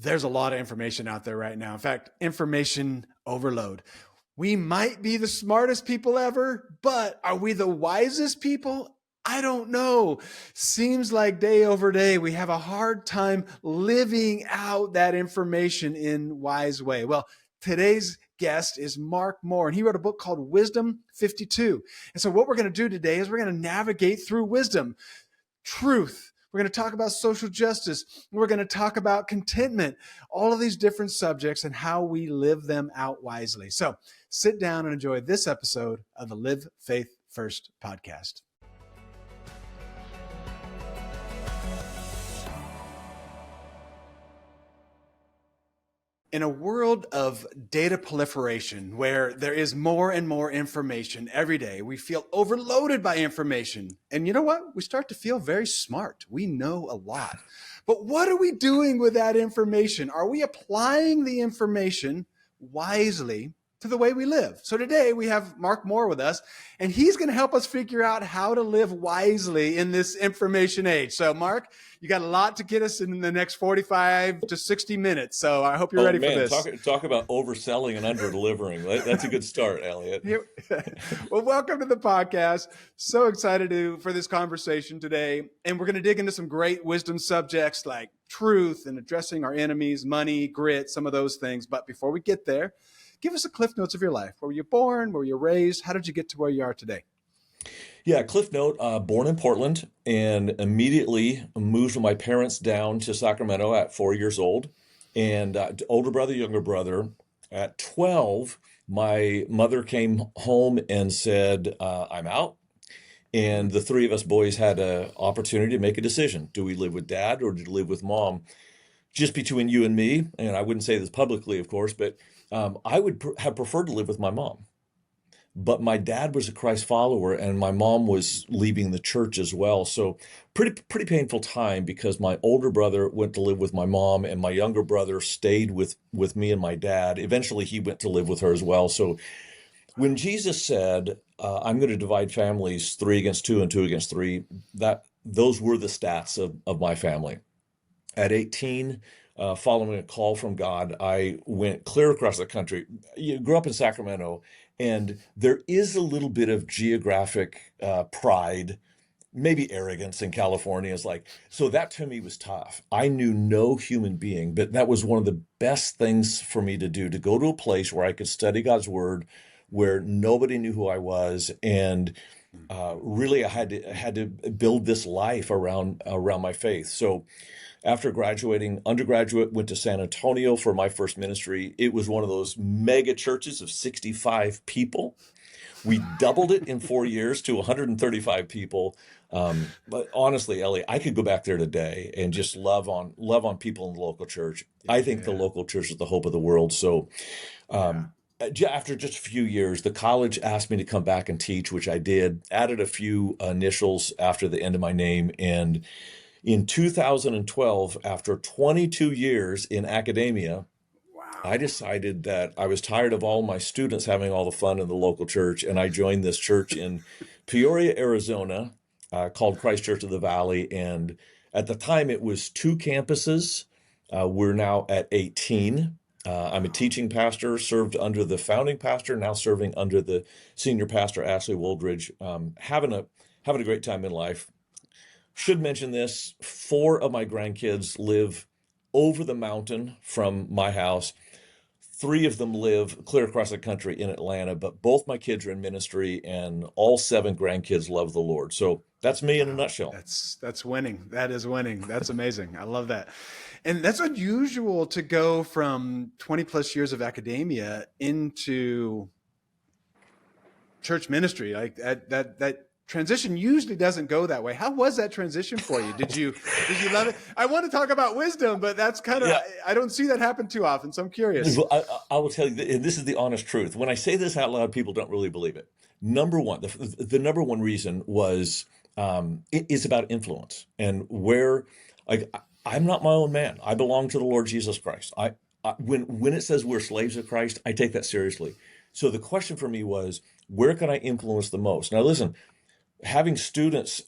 There's a lot of information out there right now. In fact, information overload. We might be the smartest people ever, but are we the wisest people? I don't know. Seems like day over day, we have a hard time living out that information in wise way. Well, today's guest is Mark Moore, and he wrote a book called Wisdom 52. And so what we're going to do today is we're going to navigate through wisdom, truth. We're going to talk about social justice. We're going to talk about contentment, all of these different subjects and how we live them out wisely. So sit down and enjoy this episode of the Live Faith First podcast. In a world of data proliferation, where there is more and more information every day, we feel overloaded by information. And you know what? We start to feel very smart. We know a lot. But what are we doing with that information? Are we applying the information wisely to the way we live? So today we have Mark Moore with us, and he's going to help us figure out how to live wisely in this information age. So Mark, you got a lot to get us in the next 45 to 60 minutes. So I hope you're ready for this. Talk about overselling and under-delivering. That's a good start, Elliot. Well, welcome to the podcast. So excited for this conversation today. And we're going to dig into some great wisdom subjects like truth and addressing our enemies, money, grit, some of those things. But before we get there, give us a cliff notes of your life. Where were you born? Where were you raised? How did you get to where you are today? Yeah, cliff note, born in Portland and immediately moved with my parents down to Sacramento at 4 years old. And older brother, younger brother. At 12, my mother came home and said, I'm out. And the three of us boys had an opportunity to make a decision. Do we live with dad or do we live with mom? Just between you and me, and I wouldn't say this publicly, of course, but I would have preferred to live with my mom. But my dad was a Christ follower, and my mom was leaving the church as well. So pretty painful time, because my older brother went to live with my mom, and my younger brother stayed with me and my dad. Eventually, he went to live with her as well. So when Jesus said, I'm going to divide families 3 against 2 and 2 against 3, those were the stats of my family. At 18, following a call from God, I went clear across the country. You grew up in Sacramento, and there is a little bit of geographic pride, maybe arrogance in California. So that to me was tough. I knew no human being, but that was one of the best things for me to do, to go to a place where I could study God's word, where nobody knew who I was, and really I had to build this life around my faith. So after graduating, undergraduate, went to San Antonio for my first ministry. It was one of those mega churches of 65 people. We doubled it in 4 years to 135 people. But honestly, Ellie, I could go back there today and just love on people in the local church. I think the local church is the hope of the world. So after just a few years, the college asked me to come back and teach, which I did, added a few initials after the end of my name. And in 2012, after 22 years in academia, I decided that I was tired of all my students having all the fun in the local church, and I joined this church in Peoria, Arizona, called Christ Church of the Valley. And at the time, it was 2 campuses. We're now at 18. I'm a teaching pastor, served under the founding pastor, now serving under the senior pastor, Ashley Woldridge, having a great time in life. Should mention this, 4 of my grandkids live over the mountain from my house. 3 of them live clear across the country in Atlanta, but both my kids are in ministry, and all 7 grandkids love the Lord. So that's me in a nutshell. That's winning. That is winning. That's amazing. I love that. And that's unusual to go from 20 plus years of academia into church ministry. Like that transition usually doesn't go that way. How was that transition for you? Did you love it? I want to talk about wisdom, but that's kind of, I don't see that happen too often. So I'm curious. I will tell you, and this is the honest truth. When I say this out loud, people don't really believe it. Number one, the number one reason was, it is about influence, and where, I'm not my own man. I belong to the Lord Jesus Christ. When it says we're slaves of Christ, I take that seriously. So the question for me was, where can I influence the most? Now, listen, having students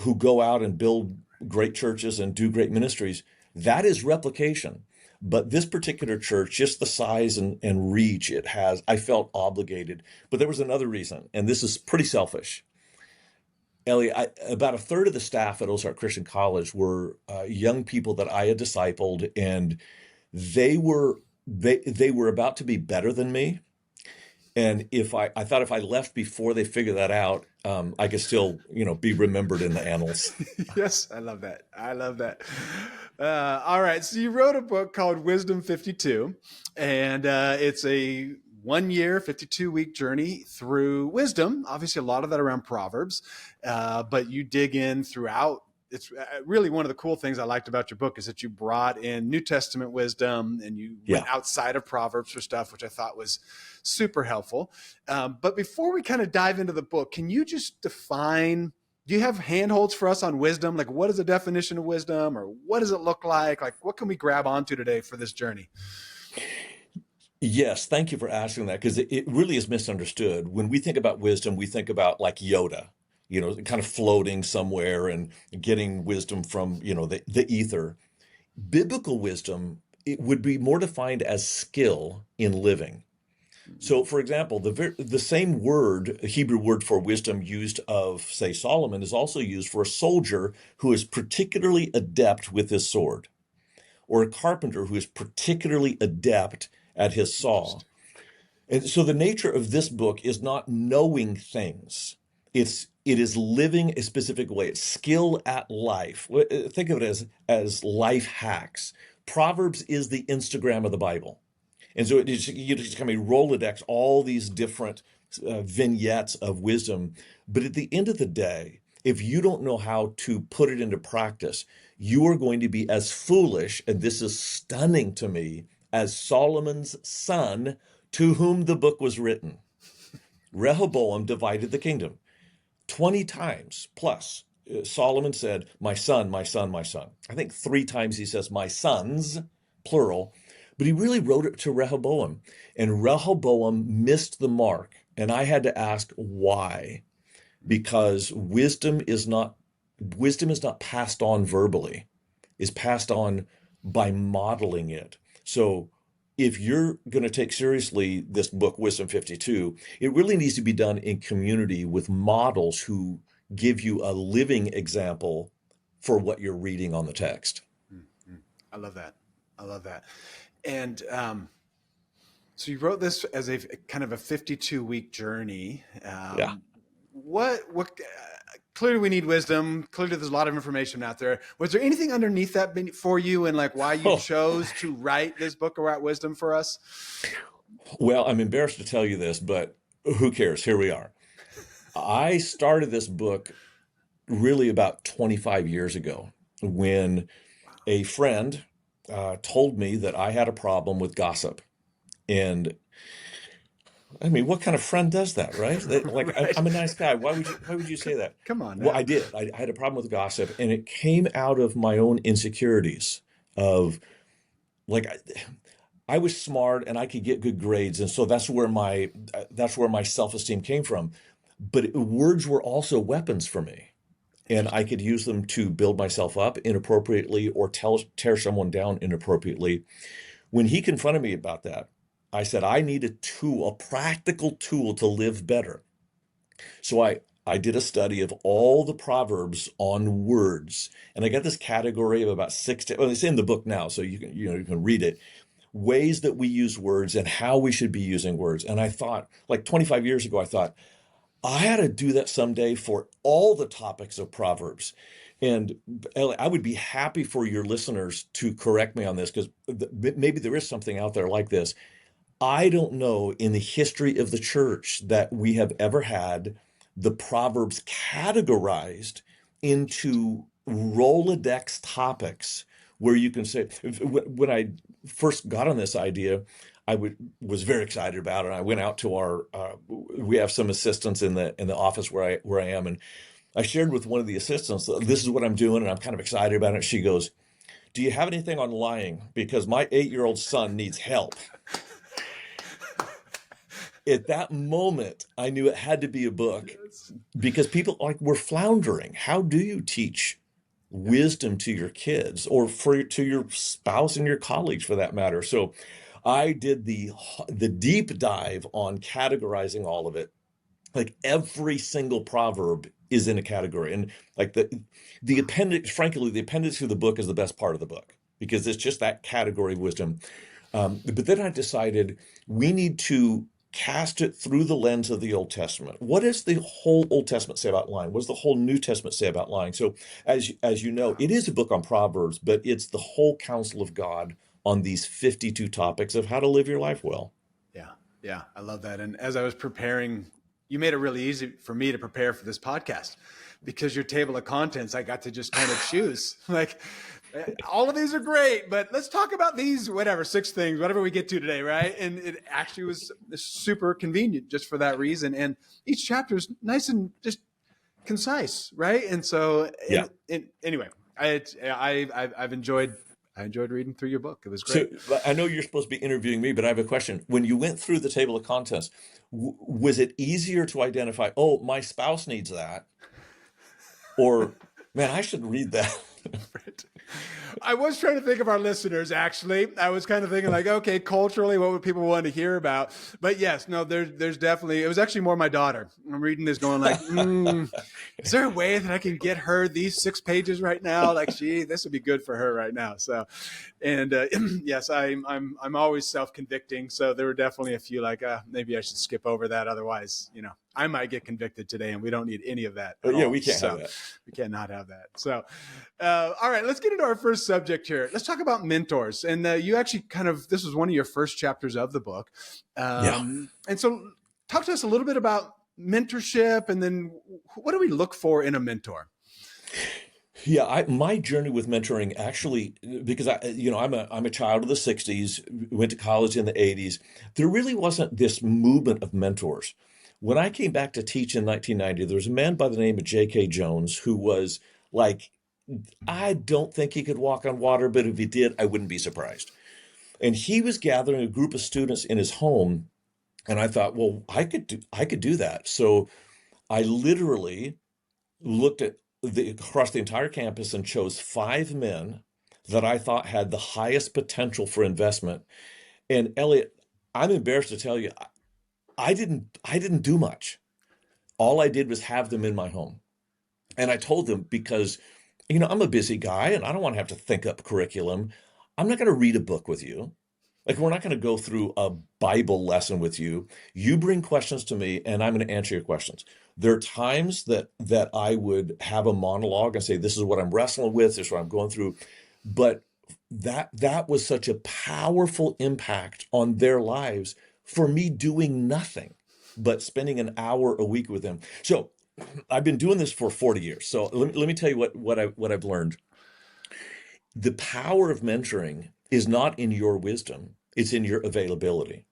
who go out and build great churches and do great ministries, that is replication. But this particular church, just the size and reach it has, I felt obligated. But there was another reason, and this is pretty selfish. Elliot, about a third of the staff at Ozark Christian College were young people that I had discipled, and they were they were about to be better than me. And if I thought if I left before they figured that out, I could still, be remembered in the annals. Yes, I love that. I love that. All right. So you wrote a book called Wisdom 52, and it's a 1 year, 52-week journey through wisdom. Obviously, a lot of that around Proverbs, but you dig in throughout. It's really one of the cool things I liked about your book is that you brought in New Testament wisdom and you went outside of Proverbs for stuff, which I thought was super helpful. But before we kind of dive into the book, can you just define, do you have handholds for us on wisdom? Like, what is the definition of wisdom, or what does it look like? Like, what can we grab onto today for this journey? Yes, thank you for asking that, because it really is misunderstood. When we think about wisdom, we think about like Yoda, kind of floating somewhere and getting wisdom from, the ether. Biblical wisdom, it would be more defined as skill in living. So, for example, the same word, Hebrew word for wisdom used of, say, Solomon, is also used for a soldier who is particularly adept with his sword, or a carpenter who is particularly adept at his saw. And so the nature of this book is not knowing things. It is living a specific way. It's skill at life. Think of it as life hacks. Proverbs is the Instagram of the Bible. And so you just kind of Rolodex all these different vignettes of wisdom. But at the end of the day, if you don't know how to put it into practice, you are going to be as foolish, and this is stunning to me, as Solomon's son, to whom the book was written. Rehoboam divided the kingdom 20 times plus. Solomon said, my son, my son, my son. I think 3 times he says, my sons, plural. But he really wrote it to Rehoboam. And Rehoboam missed the mark. And I had to ask why. Because wisdom is not passed on verbally. It's passed on by modeling it. So if you're going to take seriously this book, Wisdom 52, it really needs to be done in community with models who give you a living example for what you're reading on the text. I love that. I love that. And so you wrote this as a kind of a 52-week journey. Yeah. What clearly we need wisdom. Clearly there's a lot of information out there. Was there anything underneath that for you, and like why you chose to write this book about wisdom for us? Well, I'm embarrassed to tell you this, but who cares? Here we are. I started this book really about 25 years ago when a friend told me that I had a problem with gossip. And I mean, what kind of friend does that, right? Right. I'm a nice guy. Why would you say that? Come on now. Well, I did. I had a problem with gossip, and it came out of my own insecurities of like I was smart and I could get good grades, and so that's where my self-esteem came from. But words were also weapons for me, and I could use them to build myself up inappropriately or tear someone down inappropriately. When he confronted me about that, I said, I need a tool, a practical tool to live better. So I did a study of all the Proverbs on words, and I got this category of about 6 to, well, it's in the book now, so you can read it, ways that we use words and how we should be using words. And I thought, like 25 years ago, I thought, I had to do that someday for all the topics of Proverbs. And Elliot, I would be happy for your listeners to correct me on this, because maybe there is something out there like this. I don't know in the history of the church that we have ever had the Proverbs categorized into Rolodex topics where you can say, when I first got on this idea, was very excited about it. I went out to we have some assistants in the office where I am, and I shared with one of the assistants, this is what I'm doing, and I'm kind of excited about it. She goes, do you have anything on lying? Because my 8-year-old son needs help. At that moment, I knew it had to be a book, because people were floundering. How do you teach wisdom to your kids or to your spouse and your colleagues for that matter. So I did the deep dive on categorizing all of it. Like every single proverb is in a category. And like the appendix, frankly, the appendix to the book is the best part of the book because it's just that category of wisdom. But then I decided we need to cast it through the lens of the Old Testament. What does the whole Old Testament say about lying? What does the whole New Testament say about lying? So as you know, it is a book on Proverbs, but it's the whole counsel of God on these 52 topics of how to live your life well. Yeah. Yeah. I love that. And as I was preparing, you made it really easy for me to prepare for this podcast because your table of contents, I got to just kind of choose like, all of these are great, but let's talk about these, whatever, 6 things, whatever we get to today, right? And it actually was super convenient just for that reason. And each chapter is nice and just concise, right? And so, Yeah. Anyway, I've enjoyed reading through your book. It was great. So I know you're supposed to be interviewing me, but I have a question. When you went through the table of contents, was it easier to identify, oh, my spouse needs that? Or, man, I should read that. Right. I was trying to think of our listeners, actually. I was kind of thinking like, okay, culturally, what would people want to hear about? But yes, no, there's definitely, it was actually more my daughter. I'm reading this going like, is there a way that I can get her these 6 pages right now? Like, this would be good for her right now. So, and yes, I'm always self-convicting. So there were definitely a few like, maybe I should skip over that. Otherwise, I might get convicted today and we don't need any of that. Yeah, we can't have that. We cannot have that. So, all right, let's get into our first subject here. Let's talk about mentors. And you actually this was one of your first chapters of the book. And so talk to us a little bit about mentorship and then what do we look for in a mentor? Yeah, my journey with mentoring actually, because I'm a child of the 60s, went to college in the 80s. There really wasn't this movement of mentors. When I came back to teach in 1990, there was a man by the name of J.K. Jones who was like, I don't think he could walk on water, but if he did, I wouldn't be surprised. And he was gathering a group of students in his home, and I thought, well, I could do that. So I literally looked at across the entire campus and chose 5 men that I thought had the highest potential for investment. And Elliot, I'm embarrassed to tell you, I didn't do much. All I did was have them in my home. And I told them because, I'm a busy guy and I don't want to have to think up curriculum. I'm not going to read a book with you. Like, we're not going to go through a Bible lesson with you. You bring questions to me and I'm going to answer your questions. There are times that I would have a monologue and say, this is what I'm wrestling with, this is what I'm going through. But that was such a powerful impact on their lives for me doing nothing but spending an hour a week with them. So I've been doing this for 40 years. So let me tell you what I've learned. The power of mentoring is not in your wisdom, it's in your availability.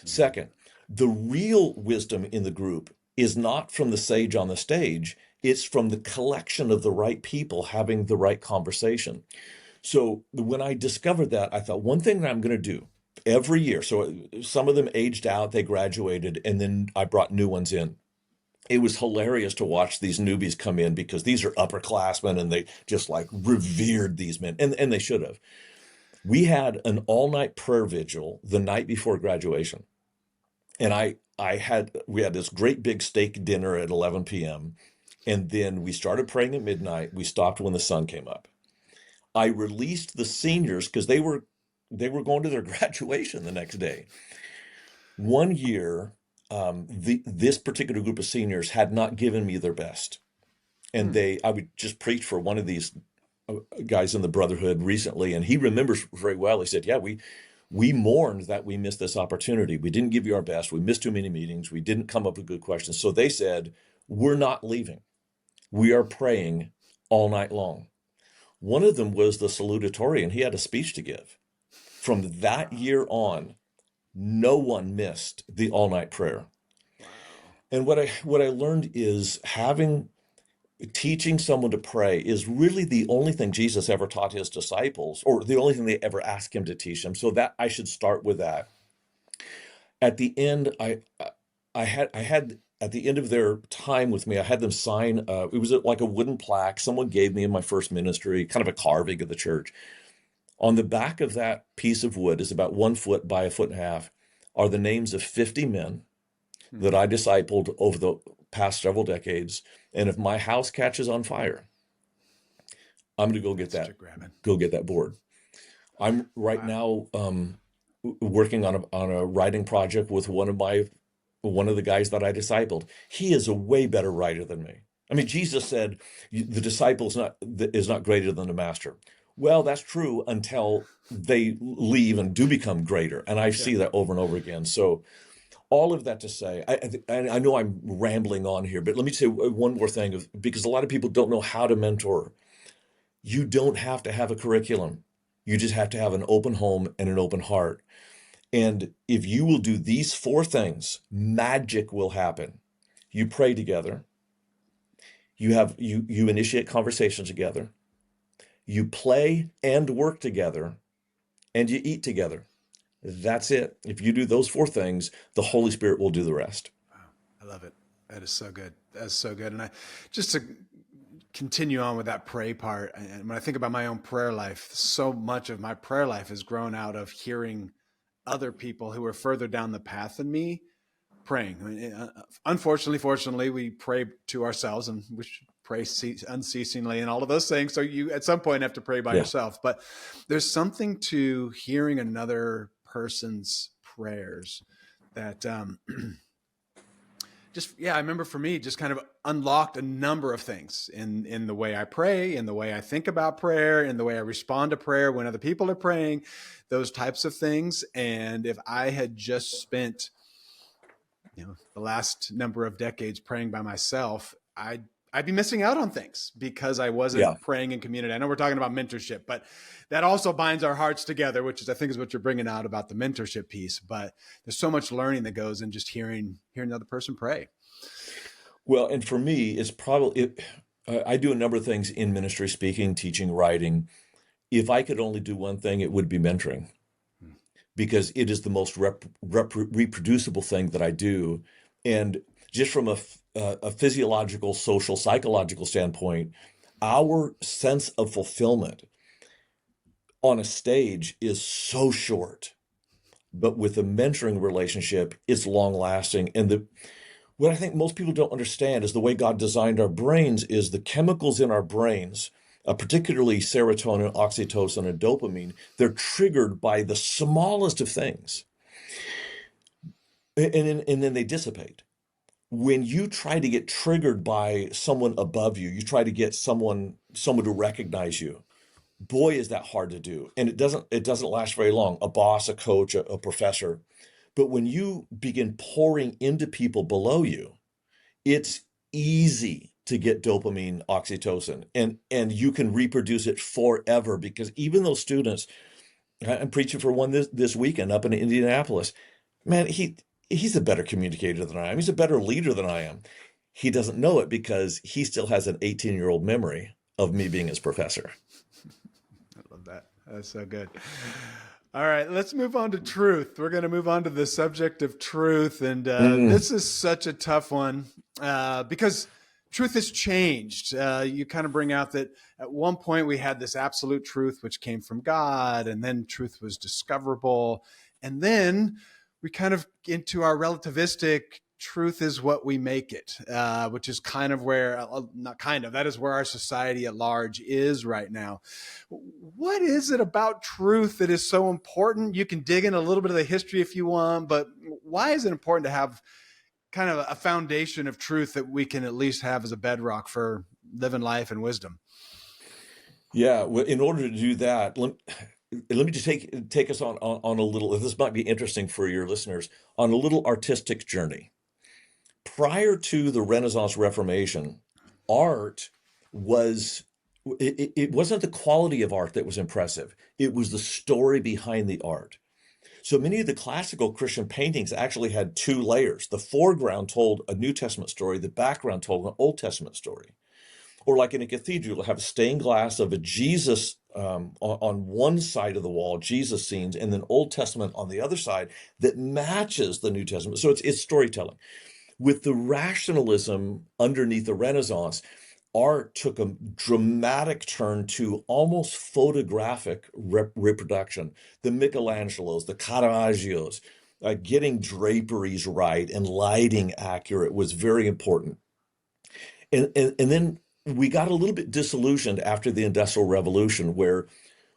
Second, the real wisdom in the group is not from the sage on the stage, it's from the collection of the right people having the right conversation. So when I discovered that, I thought one thing that I'm going to do every year, so some of them aged out, they graduated, and then I brought new ones in. It was hilarious to watch these newbies come in because these are upperclassmen and they just like revered these men, and they should have. We had an all-night prayer vigil the night before graduation. And we had this great big steak dinner at 11 p.m. And then we started praying at midnight. We stopped when the sun came up. I released the seniors because they were going to their graduation the next day. One year, this particular group of seniors had not given me their best. And I would just preach for one of these guys in the Brotherhood recently, and he remembers very well. He said, yeah, we mourned that we missed this opportunity. We didn't give you our best. We missed too many meetings. We didn't come up with good questions. So they said, we're not leaving. We are praying all night long. One of them was the salutatorian. He had a speech to give. From that year on, no one missed the all-night prayer. And what I learned is teaching someone to pray is really the only thing Jesus ever taught his disciples, or the only thing they ever asked him to teach them. So that I should start with that. At the end, I had at the end of their time with me, I had them sign, it was like a wooden plaque someone gave me in my first ministry, kind of a carving of the church. On the back of that piece of wood is about 1 foot by 1.5 feet, are the names of 50 men that I discipled over the past several decades. And if my house catches on fire, I'm going to go get that board. I'm right now working on a writing project with one of the guys that I discipled. He is a way better writer than me. I mean, Jesus said the disciple is not greater than the master. Well, that's true until they leave and do become greater. And I see that over and over again. So all of that to say, I know I'm rambling on here, but let me say one more thing, because a lot of people don't know how to mentor. You don't have to have a curriculum. You just have to have an open home and an open heart. And if you will do these 4 things, magic will happen. You pray together. You initiate conversations together. You play and work together, and you eat together. That's it. If you do those 4 things, the Holy Spirit will do the rest. Wow. I love it. That is so good. That's so good. And just to continue on with that pray part, and when I think about my own prayer life, so much of my prayer life has grown out of hearing other people who are further down the path than me praying. I mean, unfortunately, fortunately, we pray to ourselves, and we should pray unceasingly and all of those things. So you at some point have to pray by yourself, but there's something to hearing another person's prayers that I remember for me, just kind of unlocked a number of things in the way I pray, in the way I think about prayer, in the way I respond to prayer when other people are praying, those types of things. And if I had just spent, the last number of decades praying by myself, I'd be missing out on things because I wasn't praying in community. I know we're talking about mentorship, but that also binds our hearts together, which is, I think, is what you're bringing out about the mentorship piece. But there's so much learning that goes in just hearing another person pray. Well, and for me, it's probably, I do a number of things in ministry, speaking, teaching, writing. If I could only do one thing, it would be mentoring, because it is the most reproducible thing that I do. And just from a physiological, social, psychological standpoint, our sense of fulfillment on a stage is so short. But with a mentoring relationship, it's long lasting. And what I think most people don't understand is the way God designed our brains is the chemicals in our brains, particularly serotonin, oxytocin, and dopamine, they're triggered by the smallest of things. And then they dissipate. When you try to get triggered by someone above you, you try to get someone to recognize you. Boy, is that hard to do. And it doesn't last very long. A boss, a coach, a professor. But when you begin pouring into people below you, it's easy to get dopamine, oxytocin, and you can reproduce it forever, because even those students, I'm preaching for one this weekend up in Indianapolis, man, he's a better communicator than I am. He's a better leader than I am. He doesn't know it because he still has an 18-year-old memory of me being his professor. I love that. That's so good. All right, let's move on to truth. We're going to move on to the subject of truth. And this is such a tough one because truth has changed. You kind of bring out that at one point we had this absolute truth, which came from God, and then truth was discoverable. And then we kind of into our relativistic truth is what we make it, which is kind of where, that is where our society at large is right now. What is it about truth that is so important? You can dig in a little bit of the history if you want, but why is it important to have kind of a foundation of truth that we can at least have as a bedrock for living life and wisdom? Yeah, well, in order to do that, let me just take us on a little, this might be interesting for your listeners, on a little artistic journey. Prior to the Renaissance Reformation, art was, it wasn't the quality of art that was impressive. It was the story behind the art. So many of the classical Christian paintings actually had 2 layers. The foreground told a New Testament story, the background told an Old Testament story. Or like in a cathedral, you'll have stained glass of a Jesus on one side of the wall, Jesus scenes, and then Old Testament on the other side that matches the New Testament. So it's storytelling. With the rationalism underneath the Renaissance, art took a dramatic turn to almost photographic reproduction. The Michelangelos, the Caravaggios, getting draperies right and lighting accurate was very important. And then we got a little bit disillusioned after the Industrial Revolution, where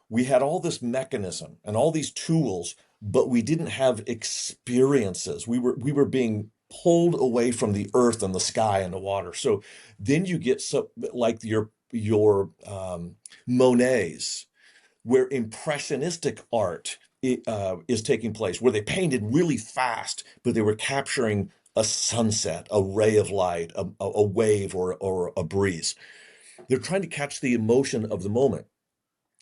we had all this mechanism and all these tools, but we didn't have experiences. We were being pulled away from the earth and the sky and the water. So then you get like your Monets, where impressionistic art is taking place, where they painted really fast, but they were capturing a sunset, a ray of light, a wave, or a breeze. They're trying to catch the emotion of the moment.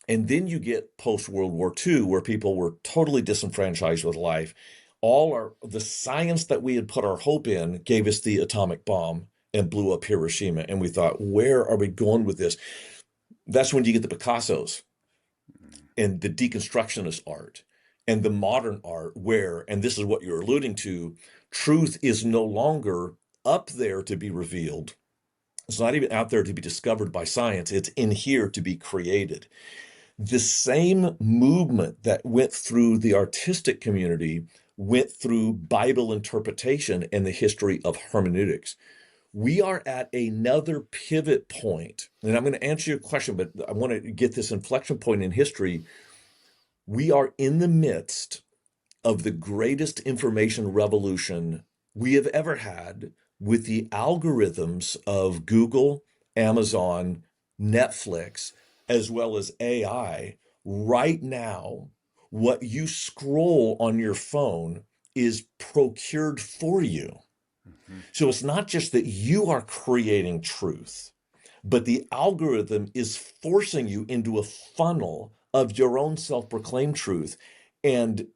And then you get post-World War II, where people were totally disenfranchised with life. The science that we had put our hope in gave us the atomic bomb and blew up Hiroshima. And we thought, where are we going with this? That's when you get the Picassos and the deconstructionist art and the modern art, where, and this is what you're alluding to, truth is no longer up there to be revealed. It's not even out there to be discovered by science. It's in here to be created. The same movement that went through the artistic community went through Bible interpretation and the history of hermeneutics. We are at another pivot point, and I'm going to answer your question, but I want to get this inflection point in history. We are in the midst of the greatest information revolution we have ever had, with the algorithms of Google, Amazon, Netflix, as well as AI. Right now, what you scroll on your phone is procured for you. Mm-hmm. So it's not just that you are creating truth, but the algorithm is forcing you into a funnel of your own self-proclaimed truth. And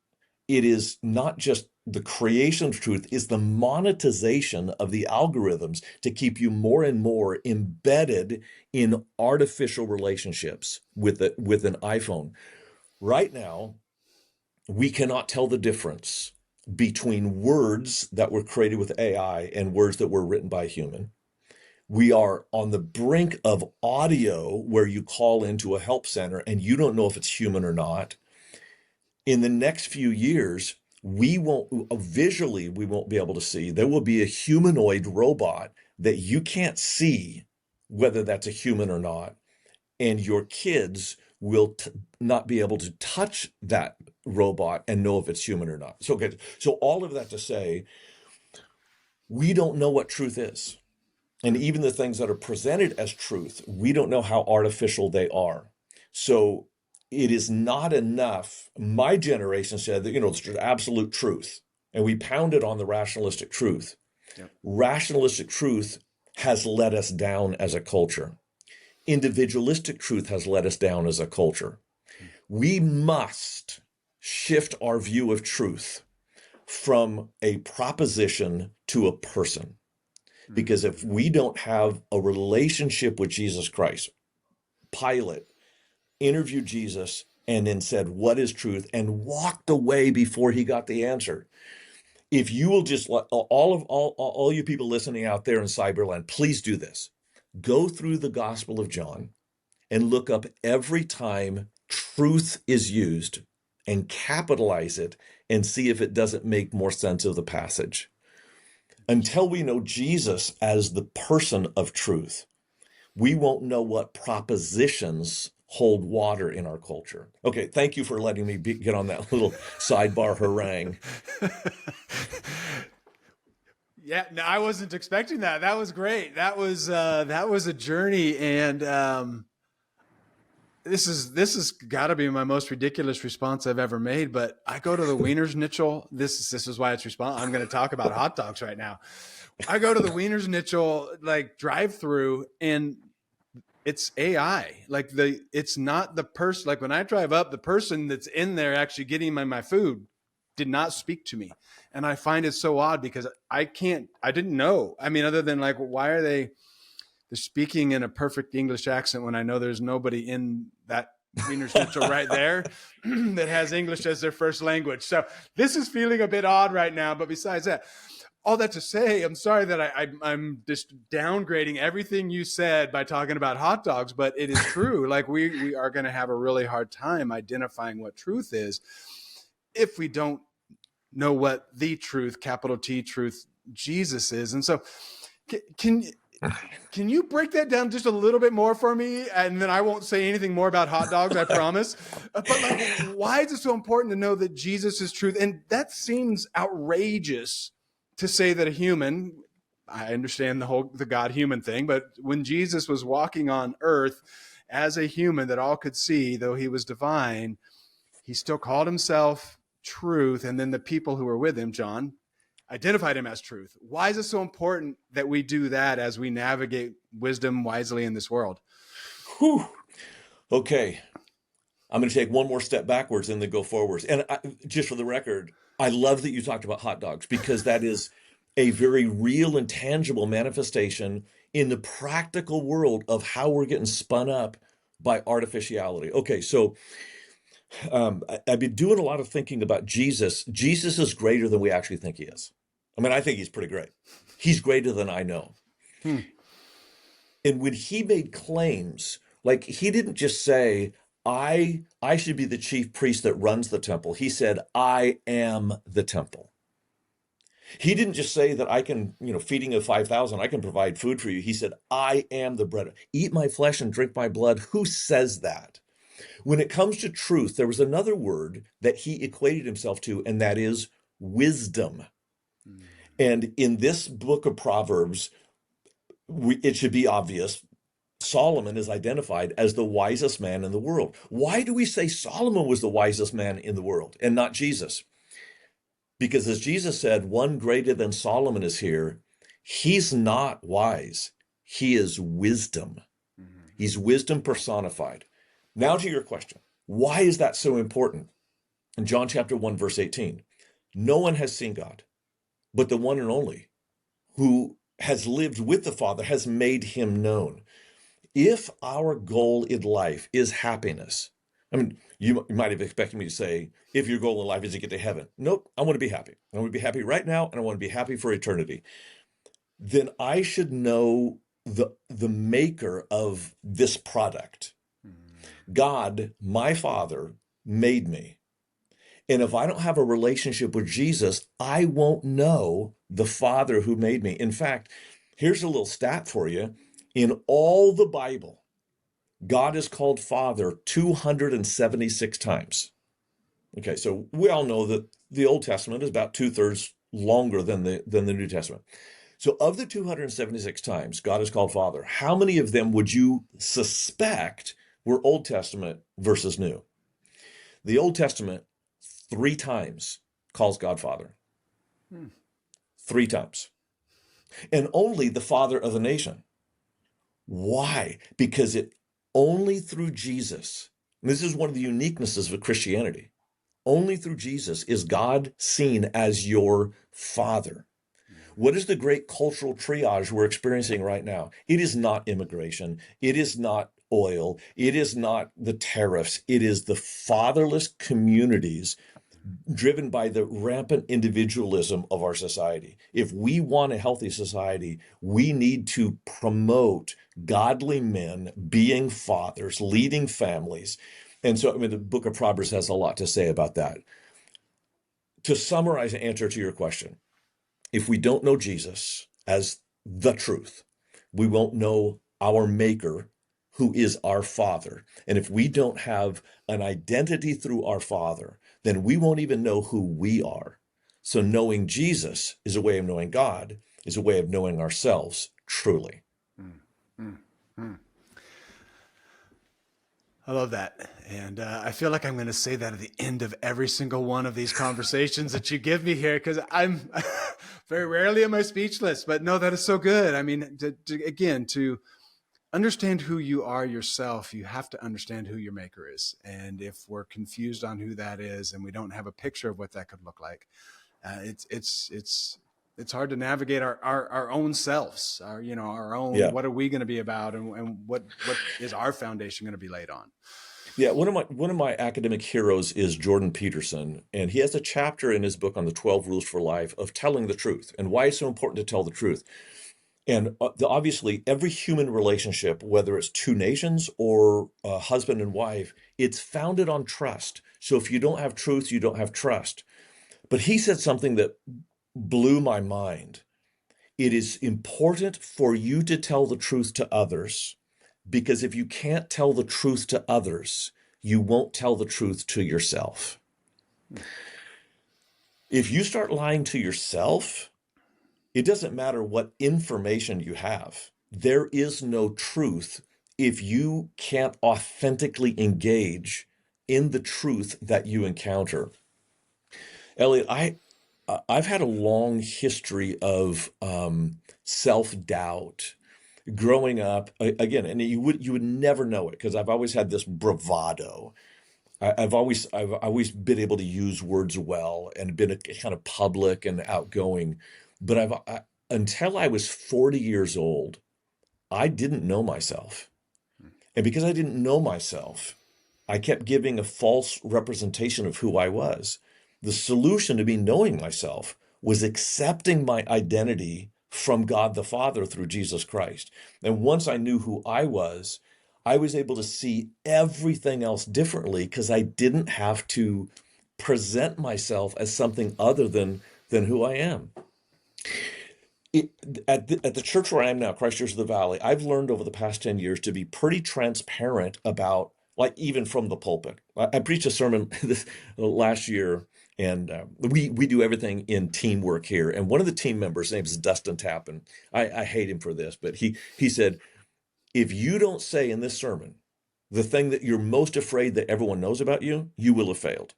it is not just the creation of truth, is the monetization of the algorithms to keep you more and more embedded in artificial relationships with an iPhone. Right now, we cannot tell the difference between words that were created with AI and words that were written by a human. We are on the brink of audio, where you call into a help center and you don't know if it's human or not. In the next few years, we won't be able to see. There will be a humanoid robot that you can't see whether that's a human or not. And your kids will not be able to touch that robot and know if it's human or not. So, okay, so all of that to say, we don't know what truth is. And even the things that are presented as truth, we don't know how artificial they are. So it is not enough. My generation said that, it's absolute truth. And we pounded on the rationalistic truth. Yep. Rationalistic truth has let us down as a culture. Individualistic truth has let us down as a culture. We must shift our view of truth from a proposition to a person. Because if we don't have a relationship with Jesus Christ, Pilate interviewed Jesus and then said, "What is truth?" and walked away before he got the answer. If you will just let all you people listening out there in Cyberland, please do this. Go through the Gospel of John and look up every time truth is used and capitalize it and see if it doesn't make more sense of the passage. Until we know Jesus as the person of truth, we won't know what propositions hold water in our culture. Okay, thank you for letting me get on that little sidebar harangue. Yeah, no, I wasn't expecting that. That was great. That was a journey, and this is got to be my most ridiculous response I've ever made. But I go to the Wienerschnitzel. This is why it's response. I'm going to talk about hot dogs right now. I go to the Wienerschnitzel drive-through, and it's AI. It's not the person. Like when I drive up, the person that's in there actually getting my food did not speak to me. And I find it so odd because I didn't know. I mean, other than why are they're speaking in a perfect English accent when I know there's nobody in that Wiener Schnitzel right there that has English as their first language. So this is feeling a bit odd right now. But besides that, all that to say, I'm sorry that I'm just downgrading everything you said by talking about hot dogs, but it is true. Like we are going to have a really hard time identifying what truth is if we don't know what the truth, capital T truth, Jesus is. And so can you break that down just a little bit more for me? And then I won't say anything more about hot dogs, I promise. But like, why is it so important to know that Jesus is truth? And that seems outrageous to say that a human, I understand the God human thing, but when Jesus was walking on earth as a human that all could see, though he was divine, he still called himself truth. And then the people who were with him, John, identified him as truth. Why is it so important that we do that as we navigate wisdom wisely in this world? Whew. Okay. I'm going to take one more step backwards and then go forwards. And just for the record, I love that you talked about hot dogs, because that is a very real and tangible manifestation in the practical world of how we're getting spun up by artificiality. Okay, so I've been doing a lot of thinking about Jesus. Jesus is greater than we actually think he is. I mean, I think he's pretty great. He's greater than I know. And when he made claims, like he didn't just say, I should be the chief priest that runs the temple. He said, I am the temple. He didn't just say that I can, feeding of 5,000, I can provide food for you. He said, I am the bread. Eat my flesh and drink my blood. Who says that? When it comes to truth, there was another word that he equated himself to, and that is wisdom. And in this book of Proverbs, it should be obvious, Solomon is identified as the wisest man in the world. Why do we say Solomon was the wisest man in the world and not Jesus? Because as Jesus said, one greater than Solomon is here. He's not wise. He is wisdom. He's wisdom personified. Now to your question. Why is that so important? In John chapter 1, verse 18, no one has seen God, but the one and only who has lived with the Father has made him known. If our goal in life is happiness, I mean, you might have expected me to say, if your goal in life is to get to heaven. Nope, I want to be happy. I want to be happy right now, and I want to be happy for eternity. Then I should know the maker of this product. God, my Father, made me. And if I don't have a relationship with Jesus, I won't know the Father who made me. In fact, here's a little stat for you. In all the Bible, God is called Father 276 times. Okay, so we all know that the Old Testament is about 2/3 longer than the New Testament. So of the 276 times God is called Father, how many of them would you suspect were Old Testament versus New? The Old Testament 3 times calls God Father. 3 times. And only the Father of the nation. Why? Because it only through Jesus, and this is one of the uniquenesses of Christianity, only through Jesus is God seen as your Father. What is the great cultural triage we're experiencing right now? It is not immigration. It is not oil. It is not the tariffs. It is the fatherless communities driven by the rampant individualism of our society. If we want a healthy society, we need to promote godly men being fathers, leading families. And so, the book of Proverbs has a lot to say about that. To summarize and answer to your question, if we don't know Jesus as the truth, we won't know our Maker, who is our Father. And if we don't have an identity through our Father, then we won't even know who we are. So knowing Jesus is a way of knowing God, is a way of knowing ourselves truly. I love that. And I feel like I'm going to say that at the end of every single one of these conversations that you give me here, because I'm very rarely am I speechless. But no, that is so good. I mean, to understand who you are yourself, you have to understand who your maker is. And if we're confused on who that is and we don't have a picture of what that could look like, it's hard to navigate our own selves, our own, Yeah. what are we going to be about, and what is our foundation going to be laid on? Yeah, one of my academic heroes is Jordan Peterson, and he has a chapter in his book on the 12 rules for life of telling the truth and why it's so important to tell the truth. And obviously, every human relationship, whether it's two nations or husband and wife, it's founded on trust. So if you don't have truth, you don't have trust. But he said something that blew my mind. It is important for you to tell the truth to others, because if you can't tell the truth to others, you won't tell the truth to yourself. If you start lying to yourself, it doesn't matter what information you have. There is no truth if you can't authentically engage in the truth that you encounter. Elliot, I've had a long history of self-doubt growing up. Again, and you would never know it because I've always had this bravado. I've always been able to use words well and been a kind of public and outgoing. But until I was 40 years old, I didn't know myself. And because I didn't know myself, I kept giving a false representation of who I was. The solution to me knowing myself was accepting my identity from God the Father through Jesus Christ. And once I knew who I was able to see everything else differently because I didn't have to present myself as something other than who I am. At the church where I am now, Christ Church of the Valley, I've learned over the past 10 years to be pretty transparent about, like, even from the pulpit. I preached a sermon this last year, and we do everything in teamwork here. And one of the team members, his name is Dustin Tappan. I hate him for this, but he said, if you don't say in this sermon the thing that you're most afraid that everyone knows about you, you will have failed.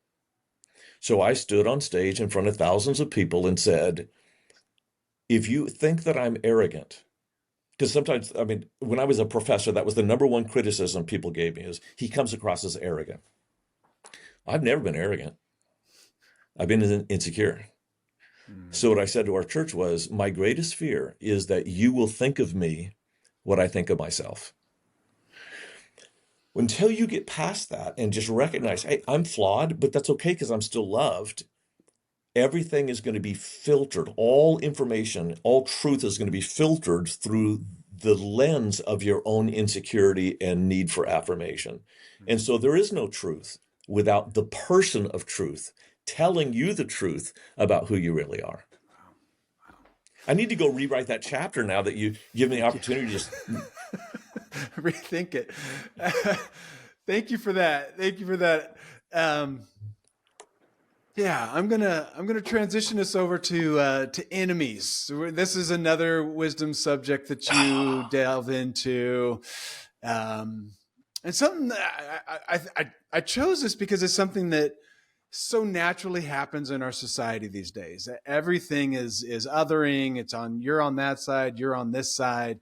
So I stood on stage in front of thousands of people and said, if you think that I'm arrogant, because sometimes, I mean, when I was a professor, that was the number one criticism people gave me, is he comes across as arrogant. I've never been arrogant. I've been insecure. So what I said to our church was, my greatest fear is that you will think of me what I think of myself. Until you get past that and just recognize, hey, I'm flawed, but that's okay because I'm still loved. Everything is going to be filtered. All information, all truth is going to be filtered through the lens of your own insecurity and need for affirmation. And so there is no truth without the person of truth telling you the truth about who you really are. I need to go rewrite that chapter now that you give me the opportunity to just rethink it. Thank you for that. Thank you for that. Yeah, I'm gonna transition us over to enemies. So this is another wisdom subject that you delve into, and something that I chose this because it's something that so naturally happens in our society these days. Everything is othering. It's on, you're on that side, you're on this side.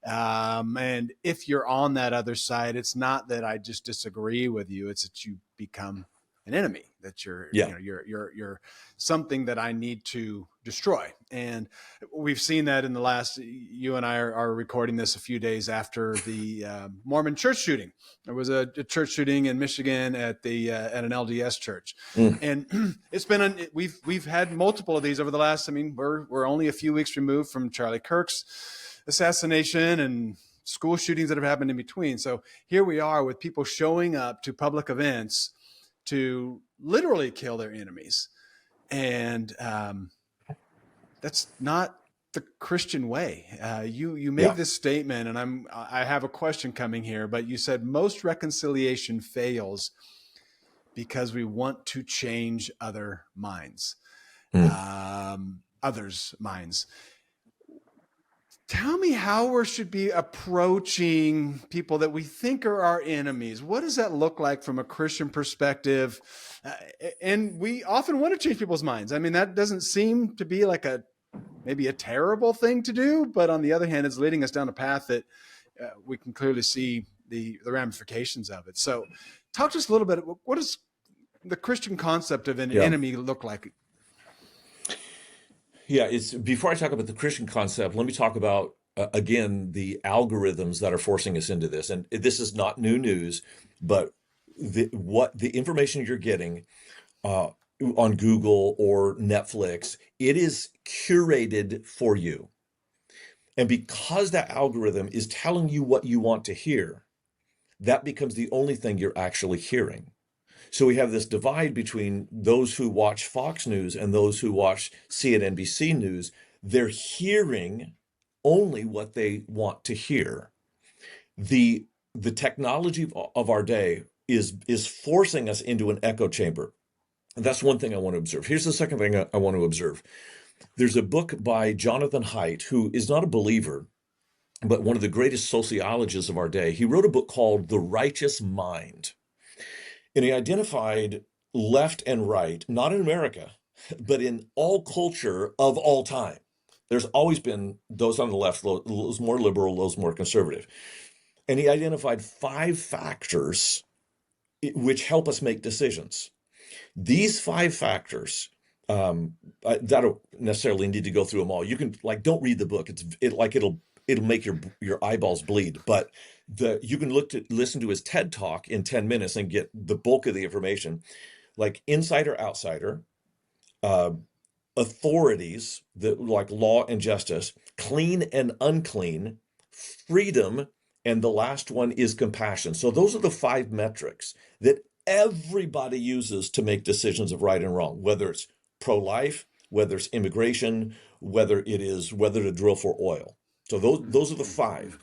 And if you're on that other side, it's not that I just disagree with you. It's that you become an enemy, that you're, Yeah. you know, you're something that I need to destroy. And we've seen that in the last, you and I are recording this a few days after the Mormon church shooting. There was a church shooting in Michigan at an LDS church. And it's been, we've had multiple of these over the last, I mean, we're only a few weeks removed from Charlie Kirk's assassination and school shootings that have happened in between. So here we are with people showing up to public events to literally kill their enemies. And that's not the Christian way. You made this statement, and I have a question coming here, but you said most reconciliation fails because we want to change other minds, others' minds. Tell me how we should be approaching people that we think are our enemies. What does that look like from a Christian perspective? And we often want to change people's minds. I mean, that doesn't seem to be like maybe a terrible thing to do, but on the other hand, it's leading us down a path that we can clearly see the ramifications of it. So talk to us a little bit. What does the Christian concept of an enemy look like? Yeah, it's before I talk about the Christian concept, let me talk about again the algorithms that are forcing us into this. And this is not new news, but the information you're getting uh, on Google or Netflix, it is curated for you. And because that algorithm is telling you what you want to hear, that becomes the only thing you're actually hearing. So we have this divide between those who watch Fox News and those who watch CNBC News. They're hearing only what they want to hear. The technology of our day is forcing us into an echo chamber. And that's one thing I want to observe. Here's the second thing I want to observe. There's a book by Jonathan Haidt, who is not a believer, but one of the greatest sociologists of our day. He wrote a book called The Righteous Mind. And he identified left and right, not in America, but in all culture of all time. There's always been those on the left, those more liberal, those more conservative. And he identified 5 factors which help us make decisions. These 5 factors, I don't necessarily need to go through them all. You can don't read the book. It'll make your eyeballs bleed. But you can listen to his TED talk in 10 minutes and get the bulk of the information, like insider, outsider, authorities, like law and justice, clean and unclean, freedom, and the last one is compassion. So those are the 5 metrics that everybody uses to make decisions of right and wrong, whether it's pro-life, whether it's immigration, whether to drill for oil. So those are the 5.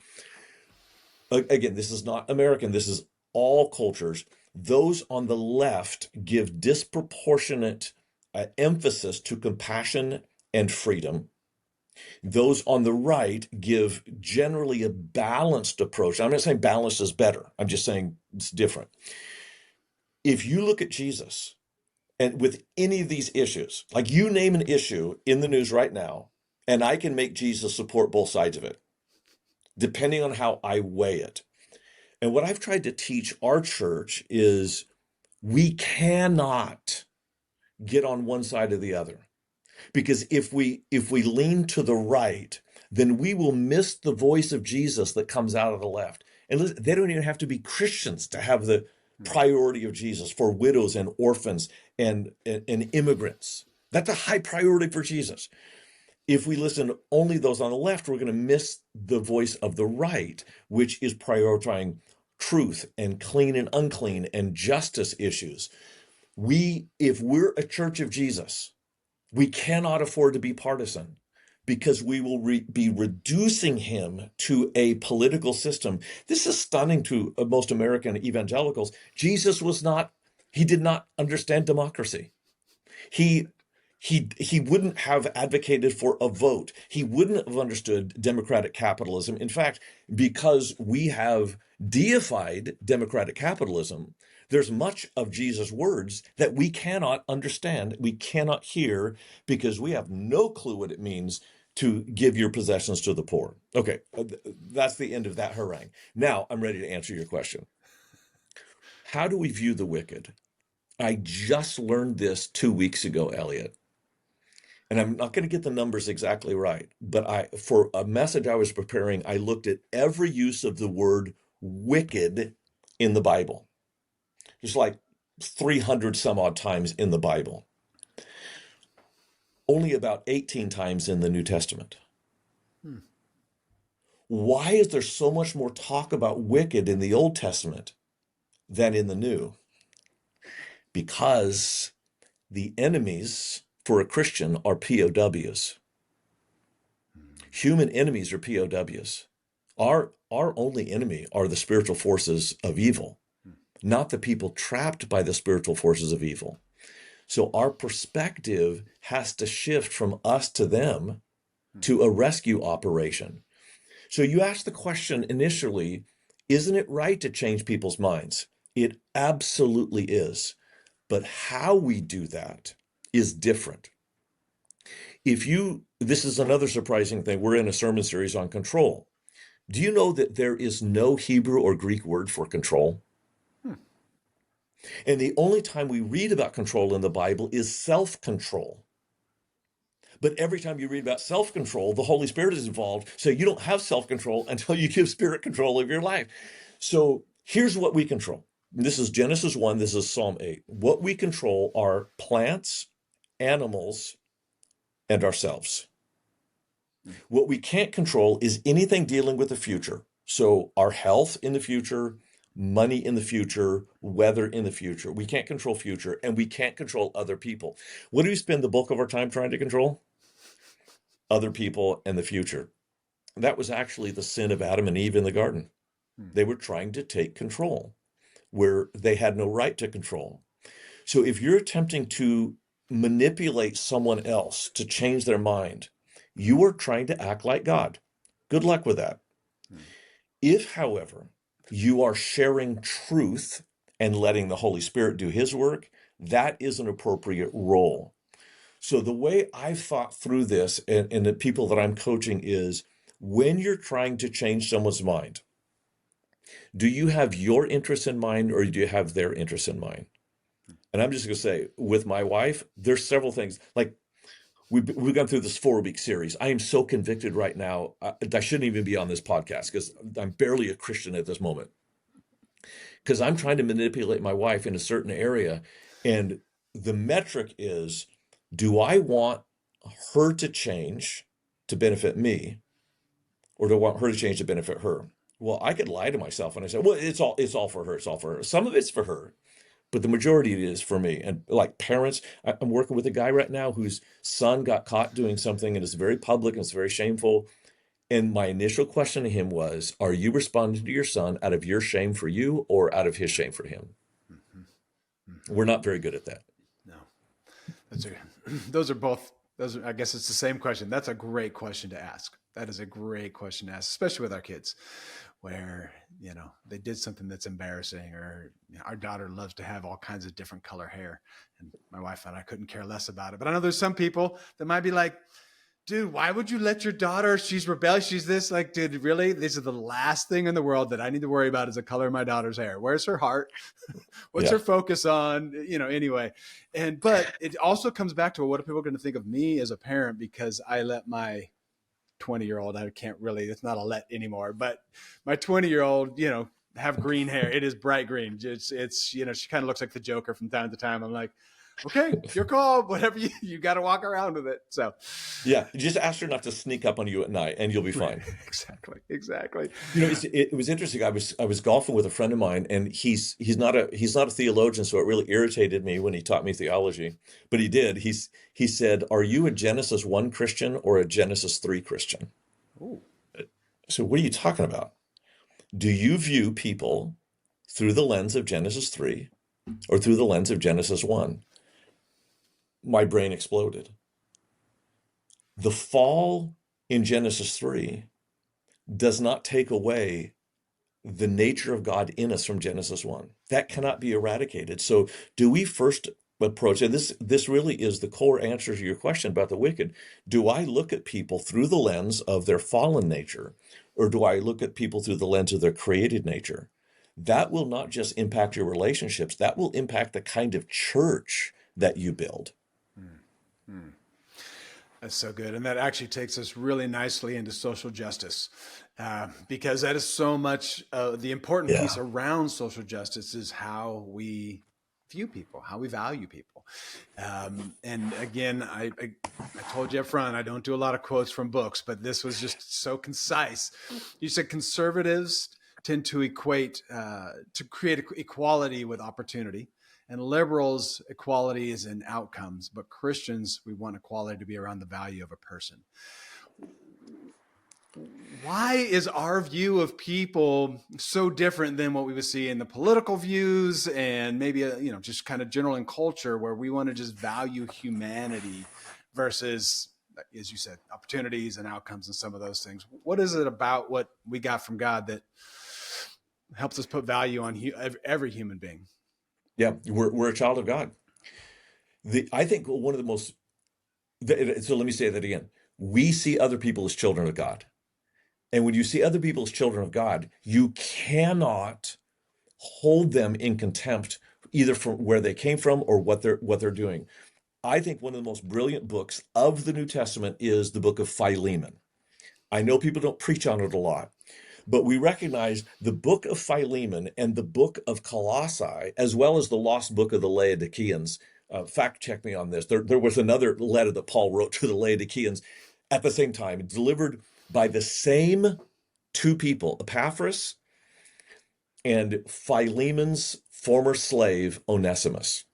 Again, this is not American. This is all cultures. Those on the left give disproportionate emphasis to compassion and freedom. Those on the right give generally a balanced approach. I'm not saying balanced is better. I'm just saying it's different. If you look at Jesus and with any of these issues, like you name an issue in the news right now, and I can make Jesus support both sides of it, depending on how I weigh it. And what I've tried to teach our church is we cannot get on one side or the other. Because if we lean to the right, then we will miss the voice of Jesus that comes out of the left. And listen, they don't even have to be Christians to have the priority of Jesus for widows and orphans and immigrants. That's a high priority for Jesus. If we listen to only those on the left, we're going to miss the voice of the right, which is prioritizing truth and clean and unclean and justice issues. If we're a church of Jesus, we cannot afford to be partisan, because we will be reducing him to a political system. This is stunning to most American evangelicals. Jesus he did not understand democracy. He wouldn't have advocated for a vote. He wouldn't have understood democratic capitalism. In fact, because we have deified democratic capitalism, there's much of Jesus' words that we cannot understand, we cannot hear, because we have no clue what it means to give your possessions to the poor. Okay, that's the end of that harangue. Now I'm ready to answer your question. How do we view the wicked? I just learned this 2 weeks ago, Elliot. And I'm not going to get the numbers exactly right, but for a message I was preparing, I looked at every use of the word wicked in the Bible. There's like 300 some odd times in the Bible. Only about 18 times in the New Testament. Why is there so much more talk about wicked in the Old Testament than in the New? Because the enemies for a Christian are POWs. Human enemies are POWs. Our only enemy are the spiritual forces of evil, not the people trapped by the spiritual forces of evil. So our perspective has to shift from us to them to a rescue operation. So you asked the question initially, isn't it right to change people's minds? It absolutely is. But how we do that is different. This is another surprising thing. We're in a sermon series on control. Do you know that there is no Hebrew or Greek word for control? And the only time we read about control in the Bible is self-control. But every time you read about self-control, the Holy Spirit is involved. So you don't have self-control until you give Spirit control of your life. So here's what we control. this is Genesis 1, this is Psalm 8. What we control are plants, animals, and ourselves. What we can't control is anything dealing with the future. So our health in the future, money in the future, weather in the future. We can't control future, and we can't control other people. What do we spend the bulk of our time trying to control? Other people and the future. That was actually the sin of Adam and Eve in the garden. They were trying to take control where they had no right to control. So if you're attempting to manipulate someone else to change their mind, you are trying to act like God. Good luck with that. If, however, you are sharing truth and letting the Holy Spirit do his work, that is an appropriate role. So the way I've thought through this and the people that I'm coaching is, when you're trying to change someone's mind, do you have your interests in mind or do you have their interests in mind? And I'm just going to say, with my wife, there's several things. Like, we've gone through this 4-week series. I am so convicted right now. I shouldn't even be on this podcast because I'm barely a Christian at this moment. Because I'm trying to manipulate my wife in a certain area. And the metric is, do I want her to change to benefit me? Or do I want her to change to benefit her? Well, I could lie to myself when I say, well, it's all for her. It's all for her. Some of it's for her, but the majority of it is for me. And like parents, I'm working with a guy right now whose son got caught doing something and it's very public and it's very shameful. And my initial question to him was, are you responding to your son out of your shame for you or out of his shame for him? We're not very good at that. No, I guess it's the same question. That's a great question to ask. That is a great question to ask, especially with our kids, where, they did something that's embarrassing, or our daughter loves to have all kinds of different color hair, and my wife and I couldn't care less about it. But I know there's some people that might be like, dude, why would you let your daughter, she's rebellious, she's this, like, dude, really? This is the last thing in the world that I need to worry about is the color of my daughter's hair. Where's her heart? What's her focus on? Anyway. But it also comes back to, what are people going to think of me as a parent because I let my 20-year-old, it's not a let anymore, but my 20-year-old, have green hair. It is bright green. It's she kind of looks like the Joker from time to time. I'm like, okay, your call, whatever, you got to walk around with it. So yeah, just ask her not to sneak up on you at night and you'll be fine. Exactly. It was interesting. I was golfing with a friend of mine, and he's not a theologian, so it really irritated me when he taught me theology. But he did. He said, "Are you a Genesis 1 Christian or a Genesis 3 Christian?" Ooh. So what are you talking about? Do you view people through the lens of Genesis 3 or through the lens of Genesis 1? My brain exploded. The fall in Genesis 3 does not take away the nature of God in us from Genesis 1. That cannot be eradicated. So do we first approach, and this really is the core answer to your question about the wicked. Do I look at people through the lens of their fallen nature, or do I look at people through the lens of their created nature? That will not just impact your relationships, that will impact the kind of church that you build. That's so good. And that actually takes us really nicely into social justice, because that is so much the important piece around social justice is how we view people, how we value people. And again, I told you up front, I don't do a lot of quotes from books, but this was just so concise. You said conservatives tend to create equality with opportunity. And liberals, equality is in outcomes, but Christians, we want equality to be around the value of a person. Why is our view of people so different than what we would see in the political views and maybe, just kind of general in culture, where we want to just value humanity versus, as you said, opportunities and outcomes and some of those things? What is it about what we got from God that helps us put value on every human being? Yeah, we're a child of God. I think one of the most, so let me say that again. We see other people as children of God. And when you see other people as children of God, you cannot hold them in contempt, either from where they came from or what they're doing. I think one of the most brilliant books of the New Testament is the book of Philemon. I know people don't preach on it a lot, But we recognize the book of Philemon and the book of Colossae, as well as the lost book of the Laodiceans. Fact check me on this. There was another letter that Paul wrote to the Laodiceans at the same time, delivered by the same two people, Epaphras and Philemon's former slave, Onesimus.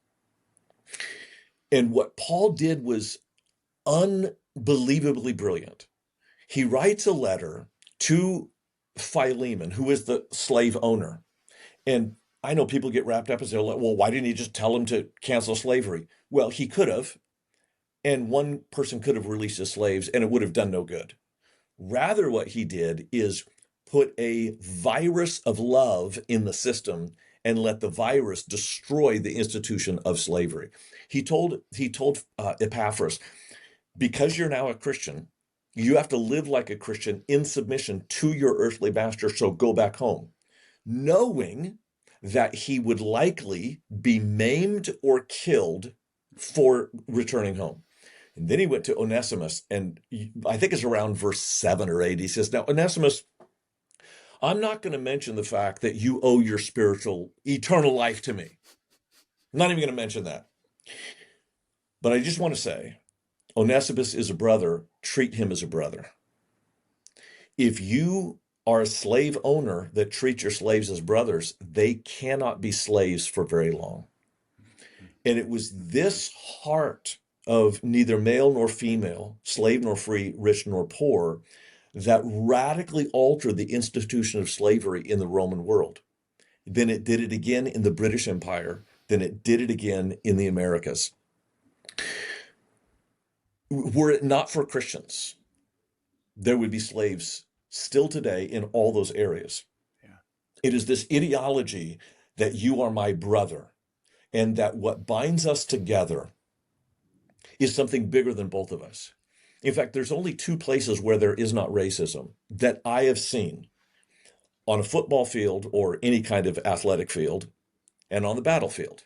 And what Paul did was unbelievably brilliant. He writes a letter to Philemon, who is the slave owner. And I know people get wrapped up and say, well, why didn't he just tell him to cancel slavery? Well, he could have, and one person could have released his slaves, and it would have done no good. Rather, what he did is put a virus of love in the system and let the virus destroy the institution of slavery. He told Epaphras, because you're now a Christian, you have to live like a Christian in submission to your earthly master, so go back home, knowing that he would likely be maimed or killed for returning home. And then he went to Onesimus, and I think it's around verse 7 or 8. He says, now, Onesimus, I'm not going to mention the fact that you owe your eternal life to me. I'm not even going to mention that. But I just want to say, Onesimus is a brother. Treat him as a brother. If you are a slave owner that treats your slaves as brothers, they cannot be slaves for very long. And it was this heart of neither male nor female, slave nor free, rich nor poor, that radically altered the institution of slavery in the Roman world. Then it did it again in the British Empire. Then it did it again in the Americas. Were it not for Christians, there would be slaves still today in all those areas. Yeah. It is this ideology that you are my brother, and that what binds us together is something bigger than both of us. In fact, there's only two places where there is not racism that I have seen: on a football field or any kind of athletic field, and on the battlefield.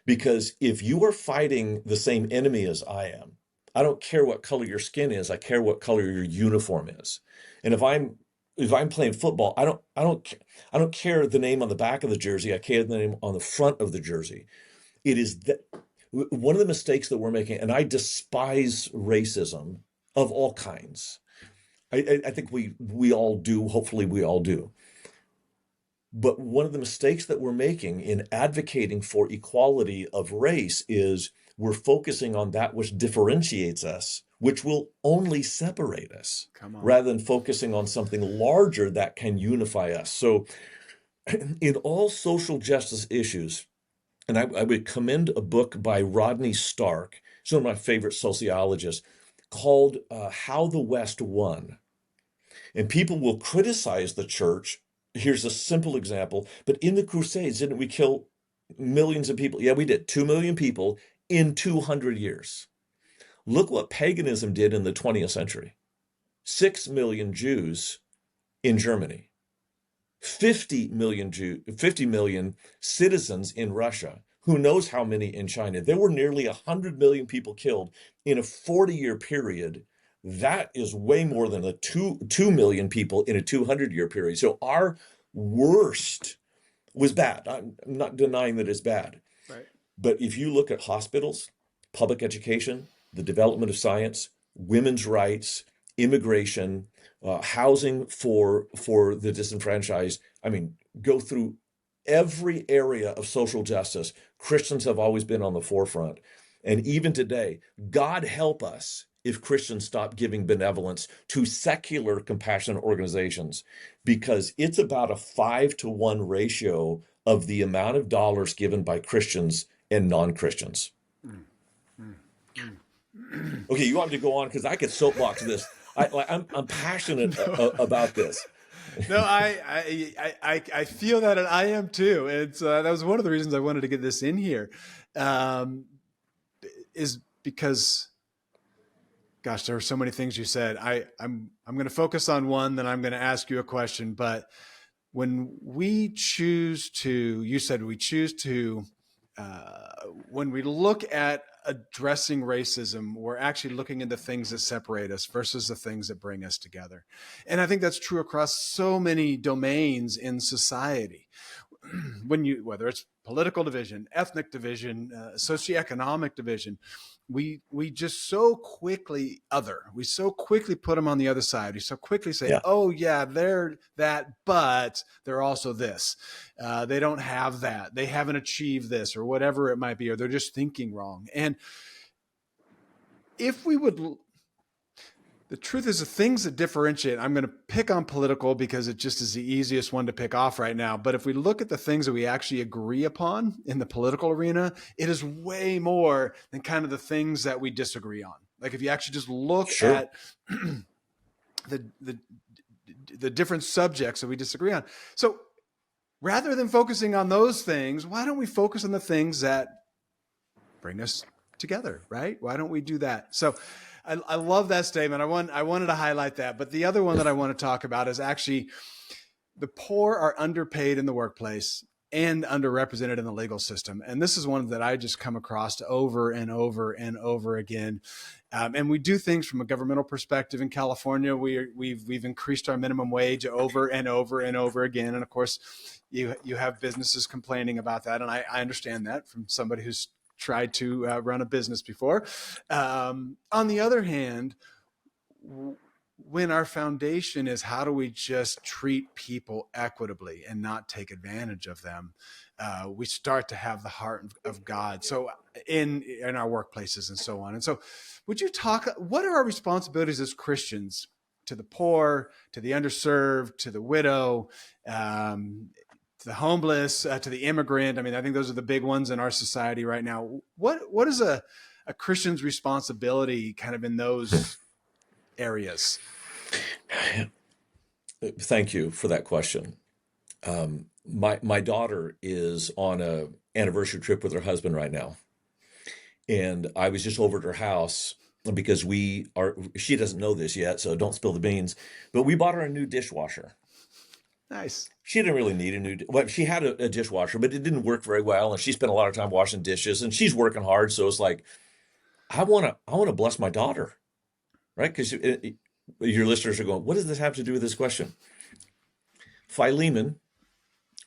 Because if you are fighting the same enemy as I am, I don't care what color your skin is, I care what color your uniform is. And if I'm playing football, I don't care the name on the back of the jersey, I care the name on the front of the jersey. It is that one of the mistakes that we're making, and I despise racism of all kinds. I think we all do, hopefully we all do. But one of the mistakes that we're making in advocating for equality of race is we're focusing on that which differentiates us, which will only separate us, rather than focusing on something larger that can unify us. So in all social justice issues, and I would commend a book by Rodney Stark, he's one of my favorite sociologists, called How the West Won. And people will criticize the church. Here's a simple example. But in the Crusades, didn't we kill millions of people? Yeah, we did. 2 million people in 200 years. Look what paganism did in the 20th century. 6 million Jews in Germany. 50 million citizens in Russia. Who knows how many in China? There were nearly 100 million people killed in a 40-year period. That is way more than 2 million people in a 200-year period. So our worst was bad. I'm not denying that it's bad. Right. But if you look at hospitals, public education, the development of science, women's rights, immigration, housing for the disenfranchised, go through every area of social justice. Christians have always been on the forefront. And even today, God help us if Christians stop giving benevolence to secular compassionate organizations, because it's about a 5-to-1 ratio of the amount of dollars given by Christians and non-Christians. Okay, you want me to go on? Because I could soapbox this. I'm passionate about this. No, I feel that, and I am too. It's that was one of the reasons I wanted to get this in here, is because, gosh, there were so many things you said. I'm going to focus on one, then I'm going to ask you a question. But when we choose to, you said we choose to, when we look at addressing racism, we're actually looking into things that separate us versus the things that bring us together. And I think that's true across so many domains in society. Whether it's political division, ethnic division, socioeconomic division, we just so quickly we so quickly put them on the other side. We so quickly say, Yeah. oh yeah, they're that, but they're also this. They don't have that. They haven't achieved this, or whatever it might be, or they're just thinking wrong. And if we would, the truth is, the things that differentiate, I'm going to pick on political because it just is the easiest one to pick off right now. But if we look at the things that we actually agree upon in the political arena, it is way more than kind of the things that we disagree on. Like if you actually just look at the different subjects that we disagree on. So rather than focusing on those things, why don't we focus on the things that bring us together, right? Why don't we do that? So I love that statement. I wanted to highlight that. But the other one that I want to talk about is actually the poor are underpaid in the workplace and underrepresented in the legal system. And this is one that I just come across over and over and over again. And we do things from a governmental perspective in California. We've increased our minimum wage over and over and over again. And of course, you have businesses complaining about that. And I understand that from somebody who's tried to run a business before. On the other hand, when our foundation is how do we just treat people equitably and not take advantage of them, we start to have the heart of God. So in our workplaces and so on. And so would you talk, what are our responsibilities as Christians to the poor, to the underserved, to the widow, to the homeless, to the immigrant? I mean, I think those are the big ones in our society right now. What is a Christian's responsibility kind of in those areas? Thank you for that question. My daughter is on a anniversary trip with her husband right now. And I was just over at her house because she doesn't know this yet, so don't spill the beans, but we bought her a new dishwasher. Nice. She didn't really need she had a dishwasher, but it didn't work very well. And she spent a lot of time washing dishes and she's working hard. So it's like, I want to bless my daughter, right? Because your listeners are going, what does this have to do with this question? Philemon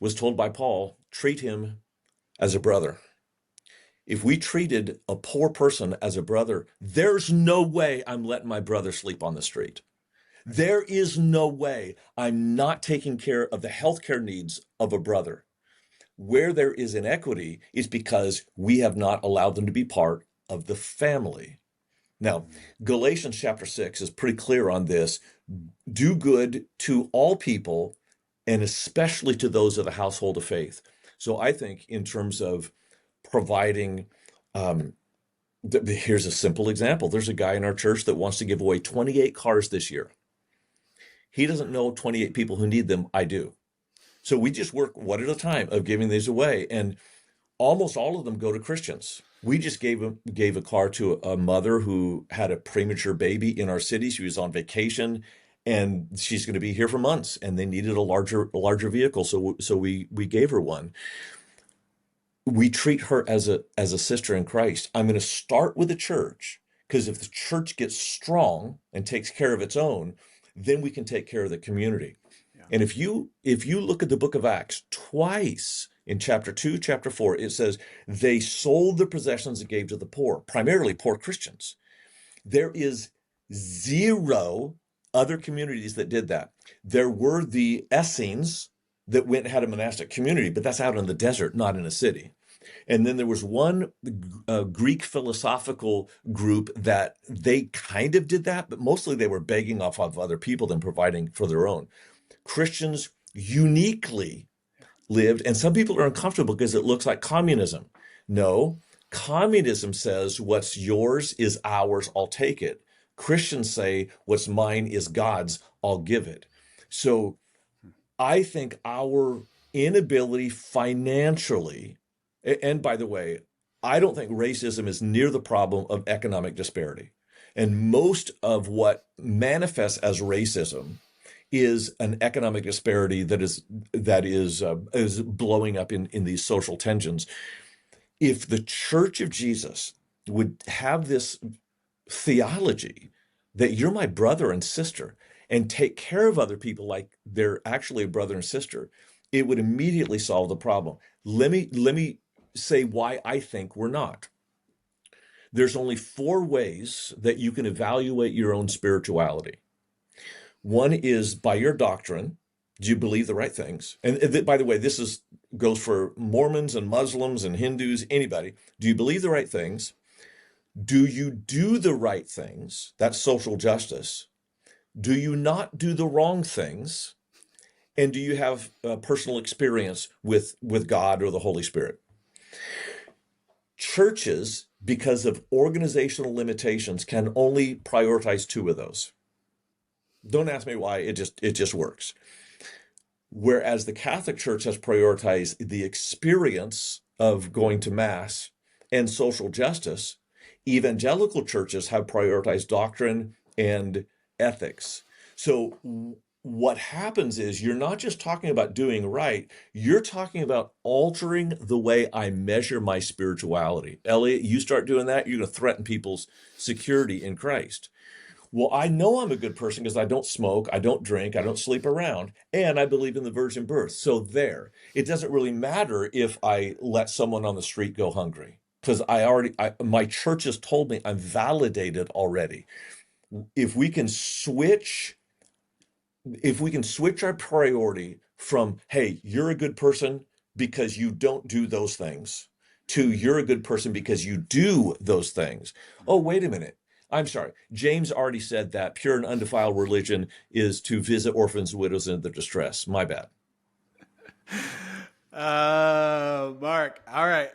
was told by Paul, treat him as a brother. If we treated a poor person as a brother, there's no way I'm letting my brother sleep on the street. There is no way I'm not taking care of the healthcare needs of a brother. Where there is inequity is because we have not allowed them to be part of the family. Now, Galatians chapter 6 is pretty clear on this. Do good to all people, and especially to those of the household of faith. So I think in terms of providing, here's a simple example. There's a guy in our church that wants to give away 28 cars this year. He doesn't know 28 people who need them. I do. So we just work one at a time of giving these away. And almost all of them go to Christians. We just gave a car to a mother who had a premature baby in our city. She was on vacation and she's going to be here for months, and they needed a larger vehicle. So we gave her one. We treat her as a sister in Christ. I'm going to start with the church, because if the church gets strong and takes care of its own, then we can take care of the community. Yeah. And if you look at the book of Acts, twice in chapter 2, chapter 4, it says they sold their possessions and gave to the poor, primarily poor Christians. There is zero other communities that did that. There were the Essenes that went and had a monastic community, but that's out in the desert, not in a city. And then there was one Greek philosophical group that they kind of did that, but mostly they were begging off of other people than providing for their own. Christians uniquely lived, and some people are uncomfortable because it looks like communism. No, communism says what's yours is ours, I'll take it. Christians say what's mine is God's, I'll give it. So I think our inability financially, and by the way, I don't think racism is near the problem of economic disparity. And most of what manifests as racism is an economic disparity that is blowing up in these social tensions. If the Church of Jesus would have this theology that you're my brother and sister and take care of other people like they're actually a brother and sister, it would immediately solve the problem. Let me say why I think we're not. There's only 4 ways that you can evaluate your own spirituality. One is by your doctrine. Do you believe the right things? And by the way, goes for Mormons and Muslims and Hindus, anybody. Do you believe the right things? Do you do the right things? That's social justice. Do you not do the wrong things? And do you have personal experience with God or the Holy Spirit? Churches, because of organizational limitations, can only prioritize 2 of those. Don't ask me why, it just works. Whereas the Catholic Church has prioritized the experience of going to Mass and social justice, evangelical churches have prioritized doctrine and ethics. So what happens is you're not just talking about doing right, you're talking about altering the way I measure my spirituality. Elliot, you start doing that, you're going to threaten people's security in Christ. Well, I know I'm a good person because I don't smoke, I don't drink, I don't sleep around, and I believe in the virgin birth. So there, it doesn't really matter if I let someone on the street go hungry because my church has told me I'm validated already. If we can switch our priority from, hey, you're a good person because you don't do those things, to you're a good person because you do those things. Oh, wait a minute. I'm sorry. James already said that pure and undefiled religion is to visit orphans, widows, and their distress. My bad. Mark. All right.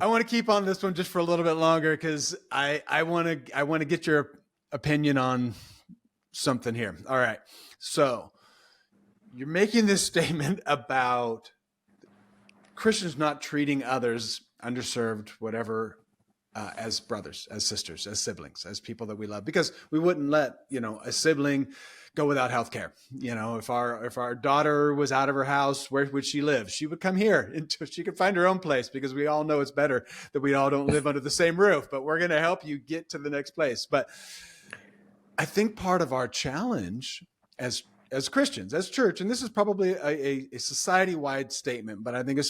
I want to keep on this one just for a little bit longer because I want to get your opinion on something here. All right. So you're making this statement about Christians not treating others, underserved, whatever, as brothers, as sisters, as siblings, as people that we love, because we wouldn't let, a sibling go without health care. If our daughter was out of her house, where would she live? She would come here until she could find her own place, because we all know it's better that we all don't live under the same roof, but we're going to help you get to the next place. But I think part of our challenge as Christians, as church, and this is probably a society-wide statement, but I think it's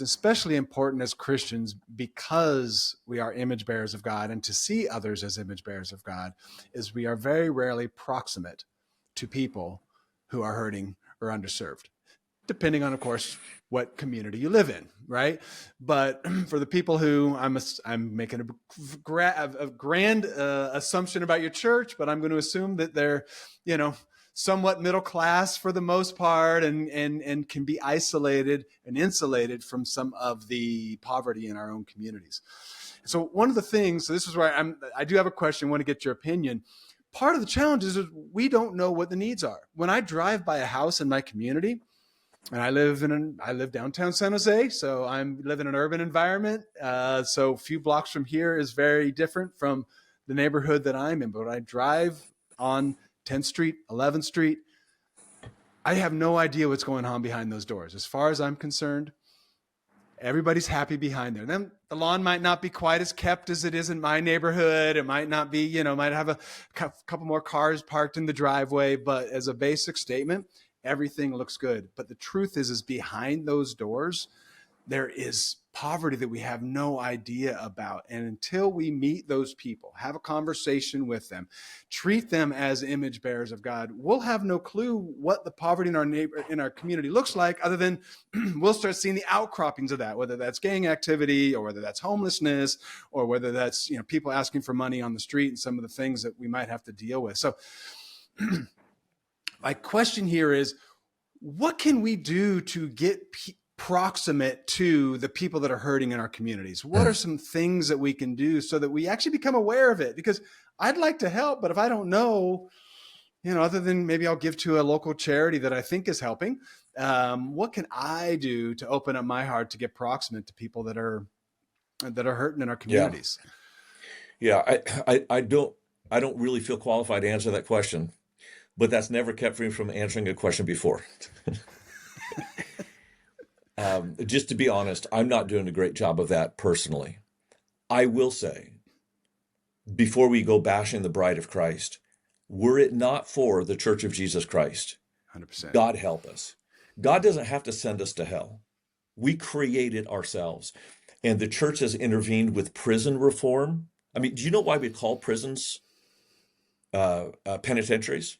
especially important as Christians because we are image bearers of God, and to see others as image bearers of God, is we are very rarely proximate to people who are hurting or underserved, depending on, of course, what community you live in, right? But for the people who I'm making a grand assumption about your church, but I'm going to assume that they're, somewhat middle class for the most part, and can be isolated and insulated from some of the poverty in our own communities. So one of the things, so this is where I do have a question, want to get your opinion. Part of the challenge is we don't know what the needs are. When I drive by a house in my community, and I live downtown San Jose, so I live in an urban environment. So a few blocks from here is very different from the neighborhood that I'm in. But when I drive on 10th Street, 11th Street, I have no idea what's going on behind those doors. As far as I'm concerned, everybody's happy behind there. Then the lawn might not be quite as kept as it is in my neighborhood. It might not be, might have a couple more cars parked in the driveway. But as a basic statement, everything looks good. But the truth is behind those doors, there is poverty that we have no idea about. And until we meet those people, have a conversation with them, treat them as image bearers of God, we'll have no clue what the poverty in our community looks like, other than we'll start seeing the outcroppings of that, whether that's gang activity or whether that's homelessness or whether that's, people asking for money on the street and some of the things that we might have to deal with. So my question here is, what can we do to get proximate to the people that are hurting in our communities? What are some things that we can do so that we actually become aware of it? Because I'd like to help, but if I don't know, other than maybe I'll give to a local charity that I think is helping, what can I do to open up my heart to get proximate to people that are hurting in our communities? Yeah. I don't really feel qualified to answer that question, but that's never kept me from answering a question before. Just to be honest, I'm not doing a great job of that personally. I will say, before we go bashing the bride of Christ, were it not for the Church of Jesus Christ, 100%. God help us. God doesn't have to send us to hell. We create it ourselves. And the church has intervened with prison reform. I mean, do you know why we call prisons penitentiaries?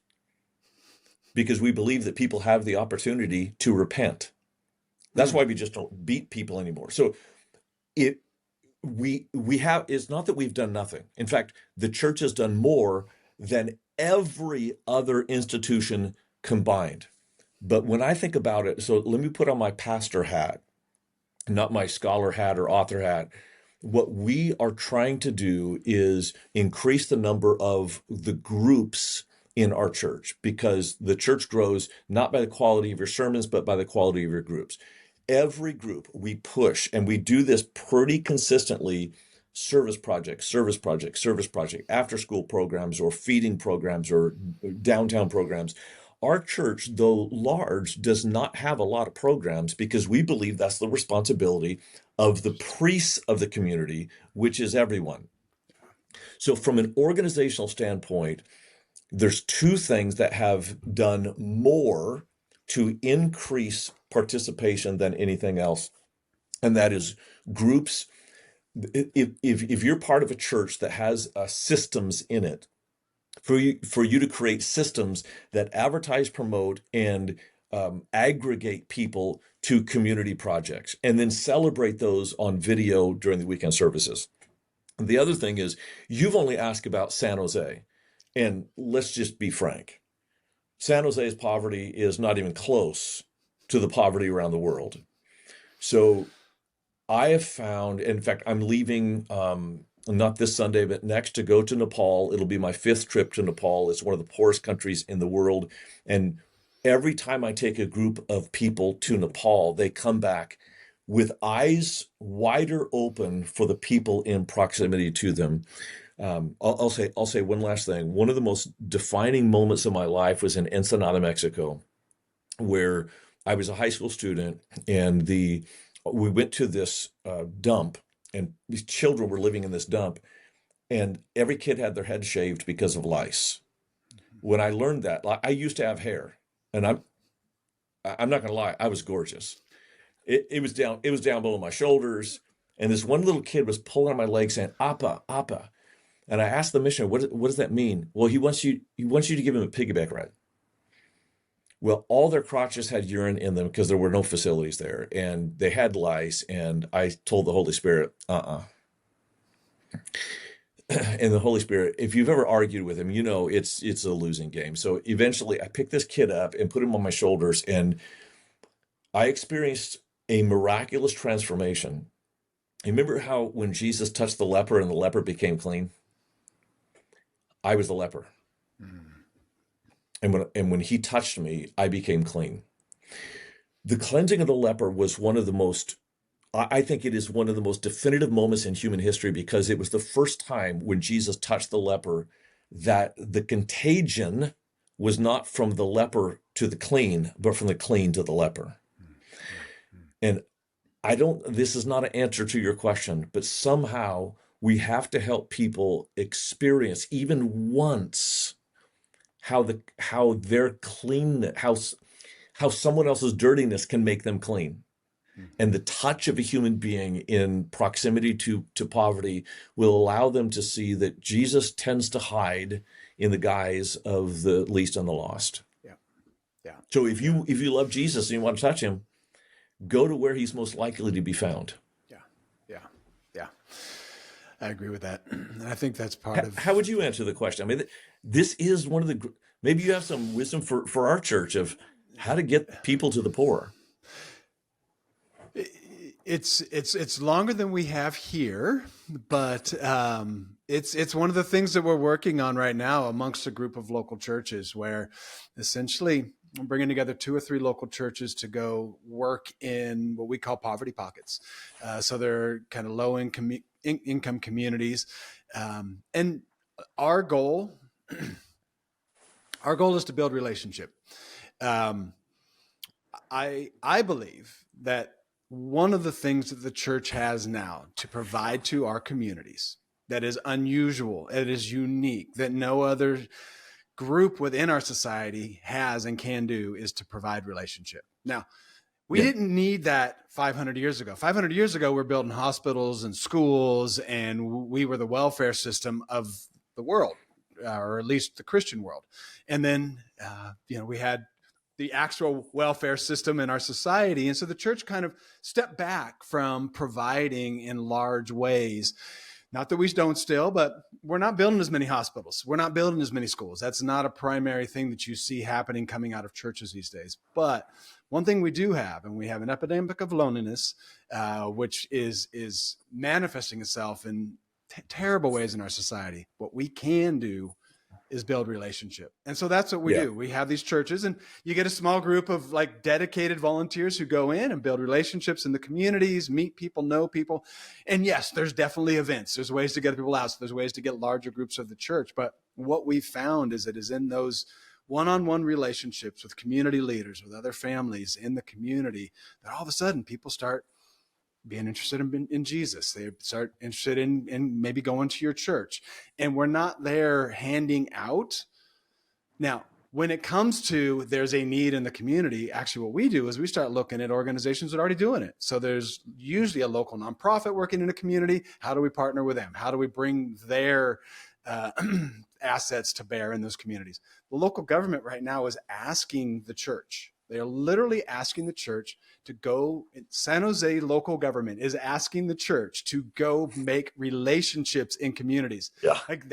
Because we believe that people have the opportunity to repent. That's why we just don't beat people anymore. So it we have, it's not that we've done nothing. In fact, the church has done more than every other institution combined. But when I think about it, so let me put on my pastor hat, not my scholar hat or author hat. What we are trying to do is increase the number of the groups in our church, because the church grows not by the quality of your sermons, but by the quality of your groups. Every group we push, and we do this pretty consistently: service projects, service projects, service project, after school programs or feeding programs or downtown programs. Our church, though large, does not have a lot of programs because we believe that's the responsibility of the priests of the community, which is everyone. So from an organizational standpoint, there's two things that have done more to increase participation than anything else. And that is groups. If you're part of a church that has systems in it, for you to create systems that advertise, promote, and aggregate people to community projects, and then celebrate those on video during the weekend services. And the other thing is, you've only asked about San Jose, and let's just be frank. San Jose's poverty is not even close to the poverty around the world. So I have found, in fact, I'm leaving not this Sunday, but next, to go to Nepal. It'll be my 5th trip to Nepal. It's one of the poorest countries in the world. And every time I take a group of people to Nepal, they come back with eyes wider open for the people in proximity to them. I'll say one last thing. One of the most defining moments of my life was in Ensenada, Mexico, where I was a high school student, and we went to this dump, and these children were living in this dump, and every kid had their head shaved because of lice. When I learned that, I used to have hair, and I'm not gonna lie, I was gorgeous. It was down below my shoulders, and this one little kid was pulling on my leg saying, "Appa, Appa." And I asked the missionary, what does that mean? Well, he wants you to give him a piggyback ride. Well, all their crotches had urine in them because there were no facilities there, and they had lice. And I told the Holy Spirit, And the Holy Spirit, if you've ever argued with him, you know it's a losing game. So eventually, I picked this kid up and put him on my shoulders, and I experienced a miraculous transformation. You remember how when Jesus touched the leper and the leper became clean? I was the leper. And when he touched me, I became clean. The cleansing of the leper was one of the most, I think it is one of the most definitive moments in human history, because it was the first time when Jesus touched the leper that the contagion was not from the leper to the clean, but from the clean to the leper. And this is not an answer to your question, but somehow we have to help people experience, even once, how their clean, how someone else's dirtiness can make them clean. And the touch of a human being in proximity to poverty will allow them to see that Jesus tends to hide in the guise of the least and the lost. Yeah. So if you love Jesus and you want to touch him, go to where he's most likely to be found. Yeah. I agree with that. And I think that's part of... How would you answer the question? I mean, this is one of the, maybe you have some wisdom for our church of how to get people to the poor. It's longer than we have here, but it's one of the things that we're working on right now amongst a group of local churches, where essentially I'm bringing together 2 or 3 local churches to go work in what we call poverty pockets. So they're kind of low income communities, and our goal is to build relationship. I believe that one of the things that the church has now to provide to our communities that is unusual, it is unique, that no other group within our society has and can do, is to provide relationship. Now, we didn't need that 500 years ago. 500 years ago, we're building hospitals and schools, and we were the welfare system of the world, or at least the Christian world. And then, we had the actual welfare system in our society. And so the church kind of stepped back from providing in large ways. Not that we don't still, but we're not building as many hospitals. We're not building as many schools. That's not a primary thing that you see happening coming out of churches these days. But one thing we do have, and we have an epidemic of loneliness, which is manifesting itself in terrible ways in our society. What we can do is build relationship. And so that's what we do. We have these churches, and you get a small group of like dedicated volunteers who go in and build relationships in the communities, meet people, know people. And yes, there's definitely events. There's ways to get people out. So there's ways to get larger groups of the church. But what we found is it is in those one-on-one relationships with community leaders, with other families in the community, that all of a sudden people start being interested in Jesus. They start interested in maybe going to your church. And we're not there handing out. Now, when it comes to there's a need in the community, actually what we do is we start looking at organizations that are already doing it. So there's usually a local nonprofit working in a community. How do we partner with them? How do we bring their assets to bear in those communities? The local government right now is asking the church. They are literally asking the church to go. San Jose local government is asking the church to go make relationships in communities. Yeah. Like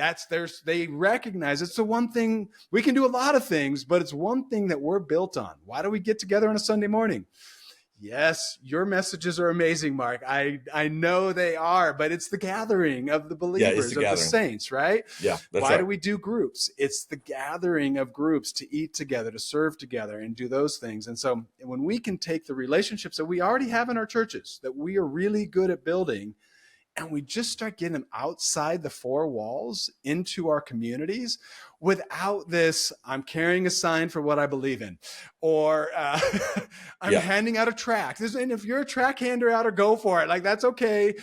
they recognize it's the one thing we can do. A lot of things, but it's one thing that we're built on. Why do we get together on a Sunday morning? Yes, your messages are amazing, Mark. I know they are, but it's the gathering of the believers, of the saints, right? Yeah, that's Why right. do we do groups? It's the gathering of groups to eat together, to serve together, and do those things. And so when we can take the relationships that we already have in our churches, that we are really good at building, and we just start getting them outside the four walls into our communities without this, I'm carrying a sign for what I believe in, or I'm handing out a tract. And if you're a tract hander out, or go for it, like that's okay.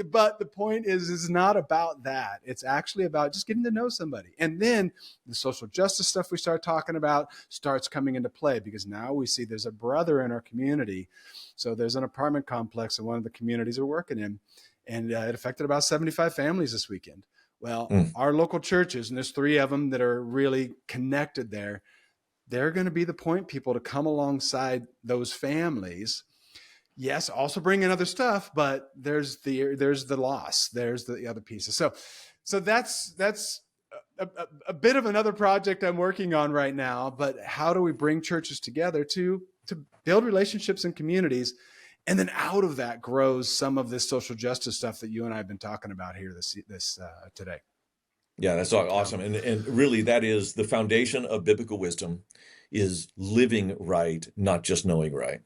But the point is, it's not about that. It's actually about just getting to know somebody. And then the social justice stuff we start talking about starts coming into play, because now we see there's a brother in our community. So there's an apartment complex in one of the communities we're working in. And it affected about 75 families this weekend. Well, our local churches, and there's 3 of them that are really connected there, they're going to be the point people to come alongside those families. Yes, also bring in other stuff, but there's the loss, there's the other pieces. So that's a bit of another project I'm working on right now. But how do we bring churches together to build relationships in communities? And then out of that grows some of this social justice stuff that you and I have been talking about here this today. Yeah, that's awesome. And really, that is the foundation of biblical wisdom, is living right, not just knowing right.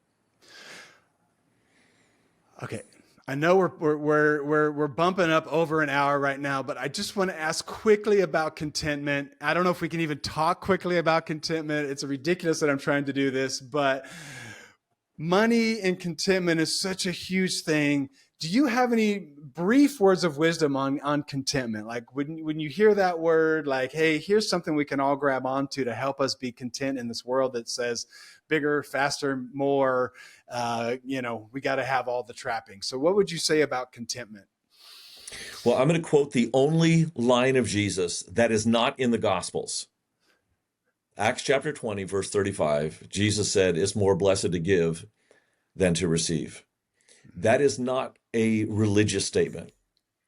Okay. I know we're bumping up over an hour right now, but I just want to ask quickly about contentment. I don't know if we can even talk quickly about contentment. It's ridiculous that I'm trying to do this, but money and contentment is such a huge thing. Do you have any brief words of wisdom on contentment? Like when you hear that word, like, hey, here's something we can all grab onto to help us be content in this world that says bigger, faster, more, we got to have all the trappings. So what would you say about contentment? Well, I'm going to quote the only line of Jesus that is not in the Gospels. Acts chapter 20, verse 35, Jesus said, it's more blessed to give than to receive. That is not a religious statement.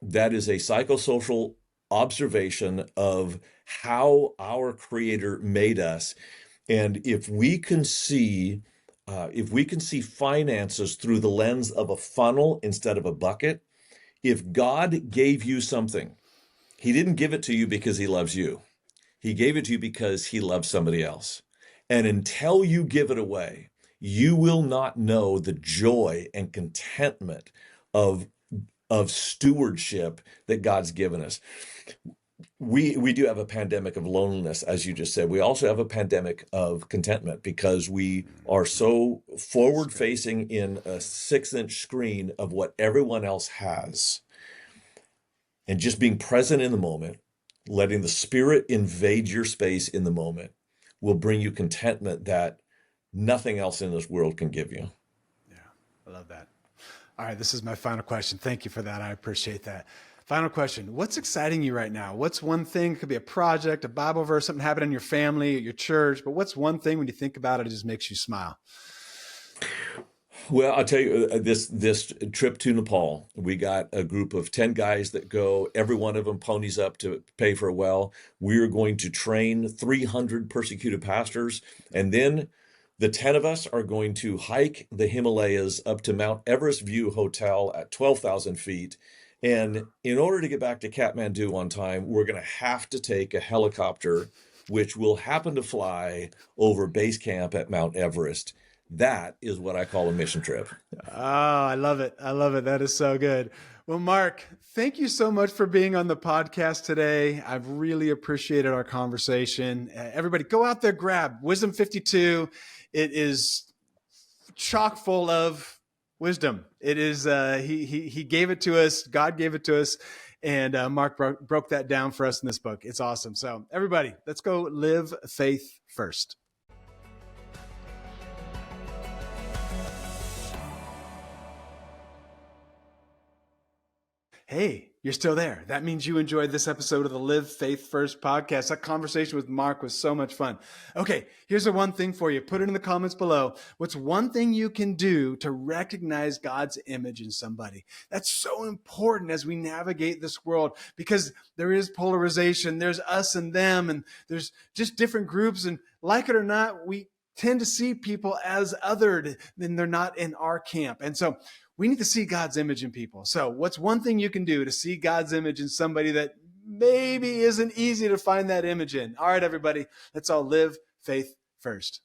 That is a psychosocial observation of how our Creator made us. And if we can see finances through the lens of a funnel instead of a bucket, if God gave you something, He didn't give it to you because He loves you. He gave it to you because He loves somebody else. And until you give it away, you will not know the joy and contentment of stewardship that God's given us. we do have a pandemic of loneliness, as you just said. We also have a pandemic of contentment because we are so forward facing in a 6-inch screen of what everyone else has. And just being present in the moment, letting the Spirit invade your space in the moment, will bring you contentment that nothing else in this world can give you. Yeah, I love that. All right, this is my final question. Thank you for that. I appreciate that. Final question. What's exciting you right now? What's one thing? It could be a project, a Bible verse, something happened in your family, at your church, but what's one thing when you think about it, it just makes you smile? Well, I'll tell you, this trip to Nepal, we got a group of 10 guys that go. Every one of them ponies up to pay for a well. We're going to train 300 persecuted pastors, and then the 10 of us are going to hike the Himalayas up to Mount Everest View Hotel at 12,000 feet. And in order to get back to Kathmandu on time, we're going to have to take a helicopter, which will happen to fly over base camp at Mount Everest. That is what I call a mission trip. Oh, I love it. I love it. That is so good. Well, Mark, thank you so much for being on the podcast today. I've really appreciated our conversation. Everybody, go out there, grab Wisdom 52. It is chock full of wisdom. It is, he gave it to us. God gave it to us. And Mark broke that down for us in this book. It's awesome. So everybody, let's go live faith first. Hey, you're still there. That means you enjoyed this episode of the Live Faith First podcast. That conversation with Mark was so much fun. Okay, here's the one thing for you. Put it in the comments below. What's one thing you can do to recognize God's image in somebody? That's so important as we navigate this world because there is polarization. There's us and them, and there's just different groups. And like it or not, we tend to see people as othered, then they're not in our camp. And so we need to see God's image in people. So what's one thing you can do to see God's image in somebody that maybe isn't easy to find that image in? All right, everybody, let's all live faith first.